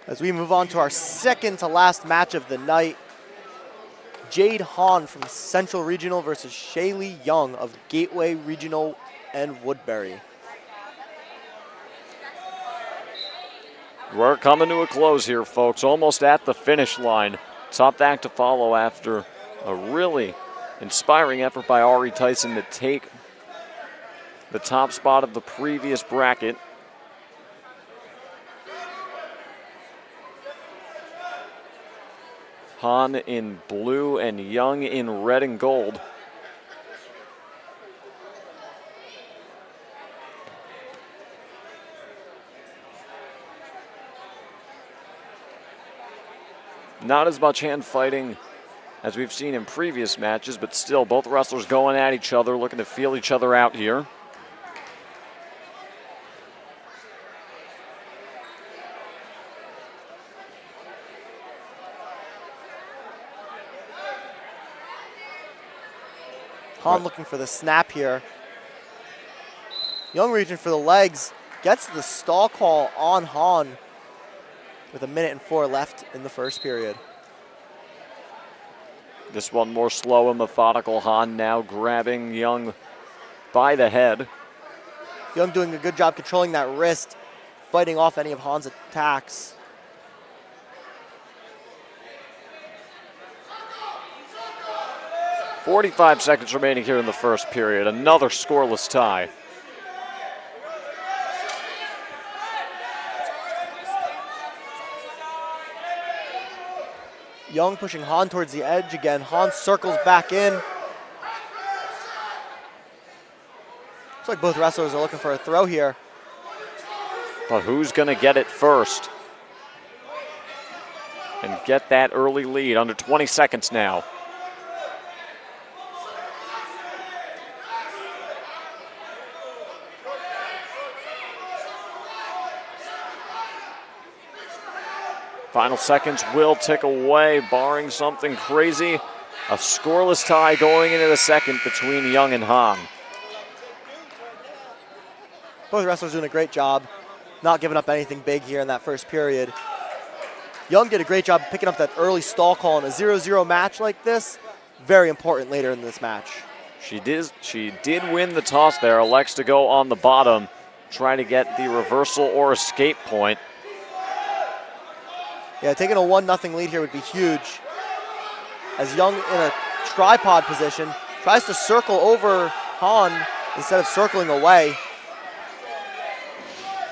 As we move on to our second to last match of the night, Jade Hahn from Central Regional versus Shaylee Young of Gateway Regional and Woodbury. We're coming to a close here, folks. Almost at the finish line. Top act to follow after a really inspiring effort by Ari Tyson to take the top spot of the previous bracket. Hahn in blue and Young in red and gold. Not as much hand fighting as we've seen in previous matches, but still both wrestlers going at each other, looking to feel each other out here. Hahn looking for the snap here. Young reaching for the legs, gets the stall call on Hahn with 1:04 left in the first period. This one more slow and methodical. Hahn now grabbing Young by the head. Young doing a good job controlling that wrist, fighting off any of Hahn's attacks. .45 seconds remaining here in the first period. Another scoreless tie. Young pushing Hahn towards the edge again. Hahn circles back in. Looks like both wrestlers are looking for a throw here. But who's going to get it first and get that early lead? Under 20 seconds now. Final seconds will tick away, barring something crazy. A scoreless tie going into the second between Young and Hahn. Both wrestlers doing a great job, not giving up anything big here in that first period. Young did a great job picking up that early stall call in a 0-0 match like this. Very important later in this match. She did win the toss there. Elects to go on the bottom, trying to get the reversal or escape point. Yeah, taking a 1-0 lead here would be huge. As Young in a tripod position, tries to circle over Hahn instead of circling away.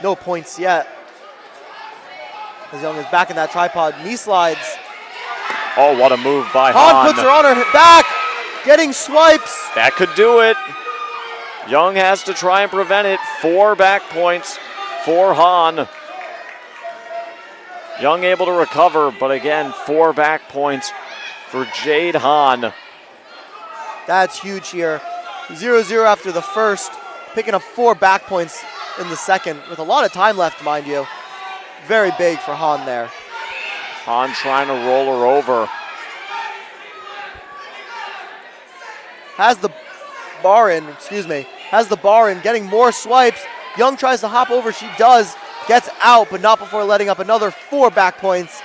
No points yet. As Young is back in that tripod, knee slides. Oh, what a move by Hahn. Hahn puts her on her back, getting swipes. That could do it. Young has to try and prevent it. 4 back points for Hahn. Young able to recover, but again, 4 back points for Jade Hahn. That's huge here. 0-0 after the first, picking up 4 back points in the second with a lot of time left, mind you. Very big for Hahn there. Hahn trying to roll her over. Has the bar in, getting more swipes. Young tries to hop over, she does. Gets out, but not before letting up another 4 back points,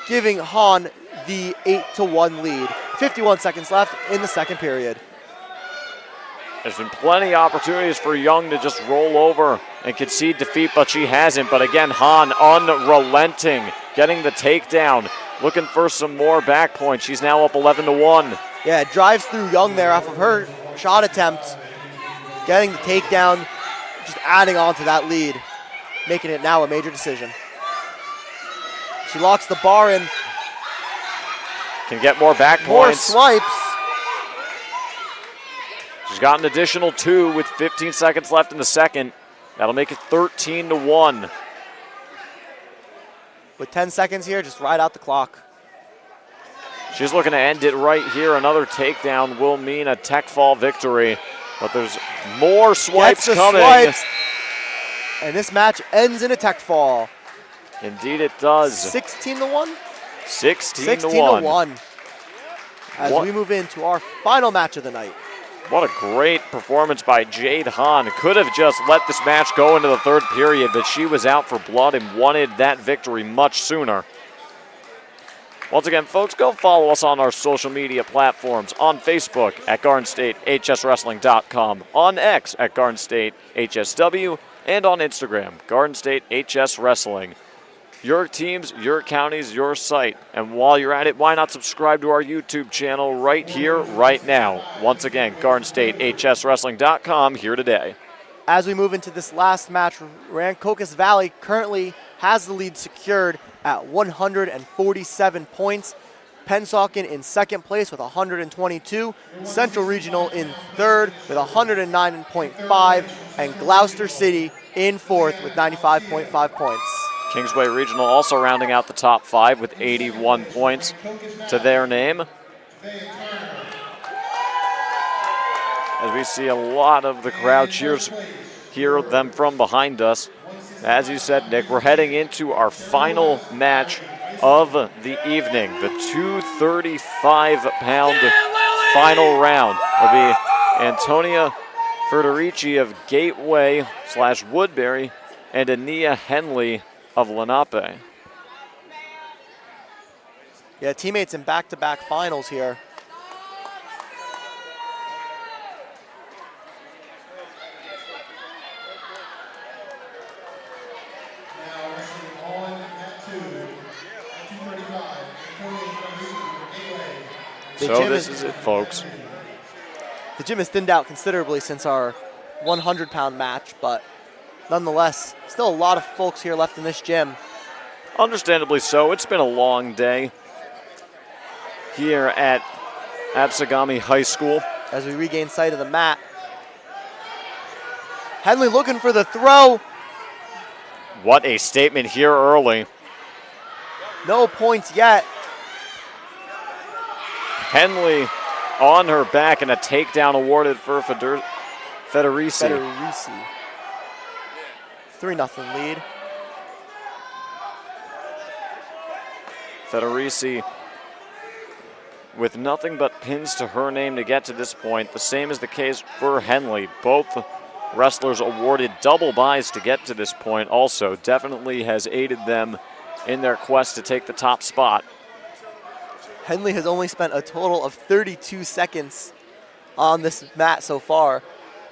giving Hahn the 8-1 lead. 51 seconds left in the second period. There's been plenty of opportunities for Young to just roll over and concede defeat, but she hasn't. But again, Hahn unrelenting, getting the takedown, looking for some more back points. She's now up 11-1. Yeah, drives through Young there off of her shot attempt, getting the takedown, just adding on to that lead, making it now a major decision. She locks the bar in. Can get more back More points. swipes. She's got an additional 2 with 15 seconds left in the second. That'll make it 13-1. With 10 seconds here, just ride out the clock. She's looking to end it right here. Another takedown will mean a tech fall victory, but there's more swipes Gets the coming. swipes. And this match ends in a tech fall. Indeed it does. 16-1? 16-1. 16-1. As we move into our final match of the night. What a great performance by Jade Hahn. Could have just let this match go into the third period, but she was out for blood and wanted that victory much sooner. Once again, folks, go follow us on our social media platforms. On Facebook at GardenStateHSWrestling.com, on X at GardenStateHSW, and on Instagram, GardenStateHSWrestling. Your teams, your counties, your site. And while you're at it, why not subscribe to our YouTube channel right here, right now? Once again, GardenStateHSWrestling.com here today. As we move into this last match, Rancocas Valley currently has the lead secured at 147 points. Pennsauken in second place with 122, Central Regional in third with 109.5, and Gloucester City in fourth with 95.5 points. Kingsway Regional also rounding out the top 5 with 81 points to their name. As we see a lot of the crowd cheers, hear them from behind us. As you said, Nick, we're heading into our final match of the evening, the 235-pound final round. It'll be Antonia Federici of Gateway/Woodbury and Ania Henley of Lenape. Yeah, teammates in back-to-back finals here. So this is it, folks. The gym has thinned out considerably since our 100-pound match, but nonetheless, still a lot of folks here left in this gym. Understandably so. It's been a long day here at Absegami High School. As we regain sight of the mat. Henley looking for the throw. What a statement here early. No points yet. Henley on her back and a takedown awarded for Federici. 3-0 lead. Federici with nothing but pins to her name to get to this point. The same is the case for Henley. Both wrestlers awarded double buys to get to this point also. Definitely has aided them in their quest to take the top spot. Henley has only spent a total of 32 seconds on this mat so far,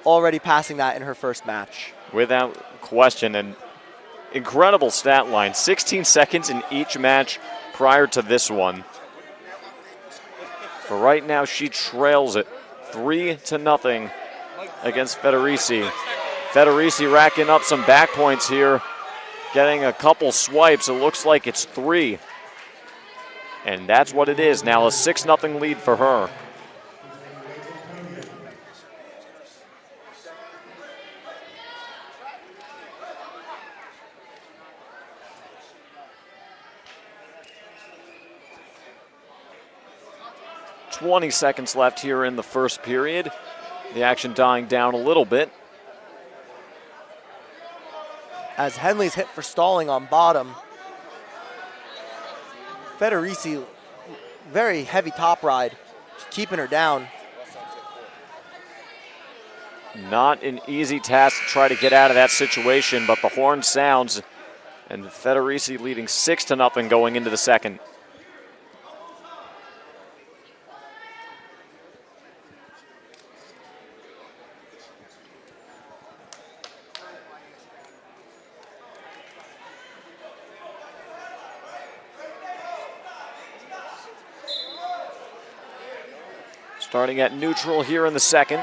already passing that in her first match. Without question, an incredible stat line. 16 seconds in each match prior to this one. But right now she trails it 3-0 against Federici. Federici racking up some back points here, getting a couple swipes. It looks like it's 3. And that's what it is now, a 6-0 lead for her. "20 seconds left here in the first period. The action dying down a little bit. As Henley's hit for stalling on bottom. Federici, very heavy top ride, keeping her down. Not an easy task to try to get out of that situation, but the horn sounds, and Federici leading 6-0 going into the second. Starting at neutral here in the second.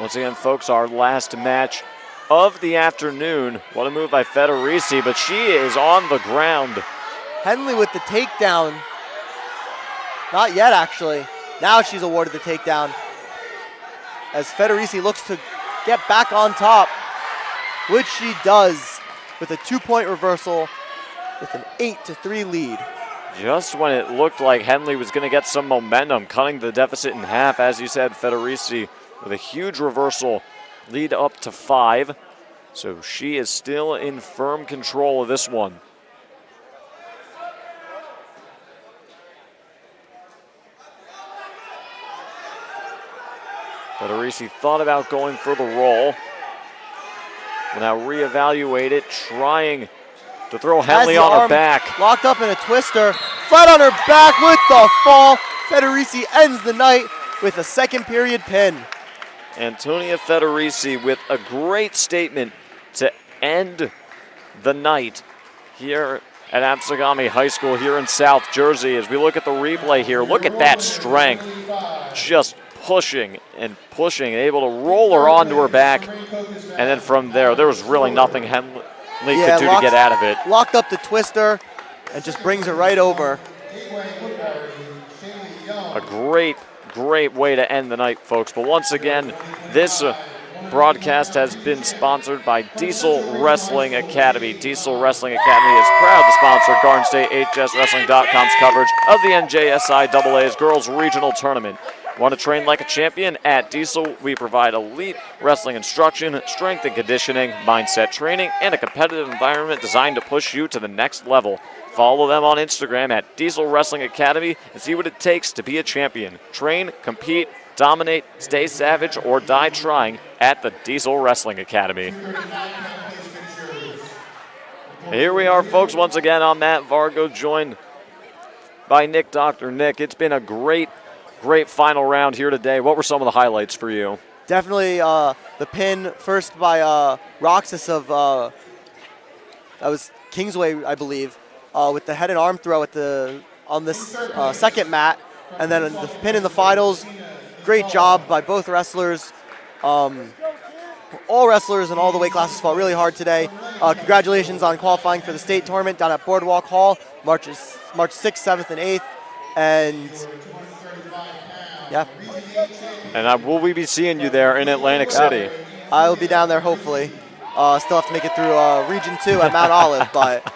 Once again, folks, our last match of the afternoon. What a move by Federici, but she is on the ground. Henley with the takedown. Not yet, actually. Now she's awarded the takedown. As Federici looks to get back on top, which she does with a 2-point reversal with an 8-3 lead. Just when it looked like Henley was going to get some momentum, cutting the deficit in half, as you said, Federici with a huge reversal, lead up to 5. So she is still in firm control of this one. Federici thought about going for the roll. Will now reevaluate it, trying to throw Henley on her back. Locked up in a twister. Flat on her back with the fall. Federici ends the night with a second period pin. Antonia Federici with a great statement to end the night here at Absegami High School here in South Jersey. As we look at the replay here, look at that strength. Just pushing and pushing, able to roll her onto her back. And then from there was really nothing Henley could do to get out of it. Locked up the twister and just brings her right over. A great way to end the night, folks. But once again, this broadcast has been sponsored by Diesel Wrestling Academy. Diesel Wrestling Academy is proud to sponsor Garden State HSWrestling.com's coverage of the NJSIAA's Girls Regional Tournament. Want to train like a champion? At Diesel, we provide elite wrestling instruction, strength and conditioning, mindset training, and a competitive environment designed to push you to the next level. Follow them on Instagram at Diesel Wrestling Academy and see what it takes to be a champion. Train, compete, dominate, stay savage, or die trying at the Diesel Wrestling Academy. Here we are, folks. Once again, I'm Matt Vargo, joined by Nick Doktor. Nick, it's been a great final round here today. What were some of the highlights for you? Definitely the pin first by Roxas of that was Kingsway, I believe, with the head and arm throw on this second mat, and then the pin in the finals. Great job by both wrestlers. All wrestlers in all the weight classes fought really hard today. Congratulations on qualifying for the state tournament down at Boardwalk Hall, March 6th, 7th, and 8th. And yeah. And will we be seeing you there in Atlantic City? I will be down there hopefully. Still have to make it through Region 2 at Mount Olive, but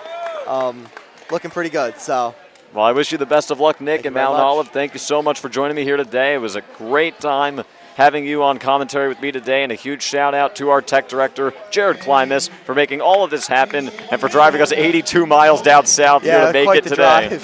looking pretty good. So. Well, I wish you the best of luck, Nick, at Mount Olive. Thank you so much for joining me here today. It was a great time having you on commentary with me today, and a huge shout-out to our tech director, Jared Klimas, for making all of this happen and for driving us 82 miles down south here to make it today.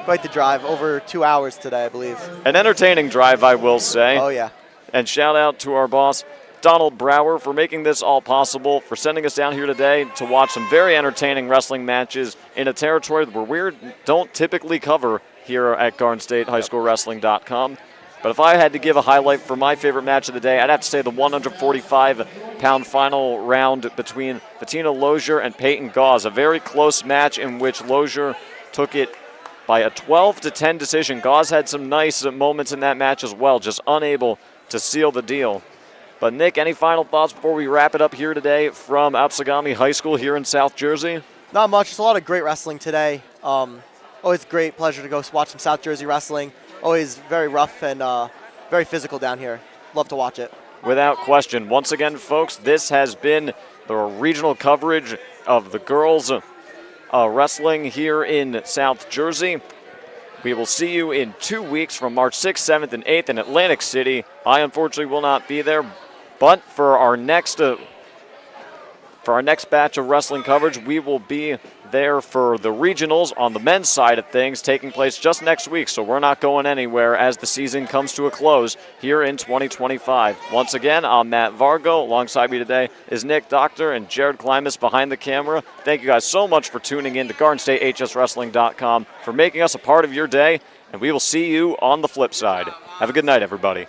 Quite the drive, over 2 hours today, I believe. An entertaining drive, I will say. Oh, yeah. And shout-out to our boss, Donald Brower, for making this all possible, for sending us down here today to watch some very entertaining wrestling matches in a territory where we don't typically cover here at Garden State HighSchoolWrestling.com. But if I had to give a highlight for my favorite match of the day, I'd have to say the 145-pound final round between Bettina Lozier and Peyton Gauze, a very close match in which Lozier took it by a 12-10 decision. Gauze had some nice moments in that match as well, just unable to seal the deal. But Nick, any final thoughts before we wrap it up here today from Absegami High School here in South Jersey? Not much. Just a lot of great wrestling today. Always a great pleasure to go watch some South Jersey wrestling. Always very rough and very physical down here. Love to watch it. Without question. Once again, folks, this has been the regional coverage of the girls wrestling here in South Jersey. We will see you in 2 weeks from March 6th, 7th, and 8th in Atlantic City. I unfortunately will not be there, but for our next batch of wrestling coverage, we will be there for the regionals on the men's side of things, taking place just next week, so we're not going anywhere as the season comes to a close here in 2025. Once again, I'm Matt Vargo. Alongside me today is Nick Doktor and Jared Klimas behind the camera. Thank you guys so much for tuning in to GardenStateHSWrestling.com, for making us a part of your day, and we will see you on the flip side. Have a good night, everybody.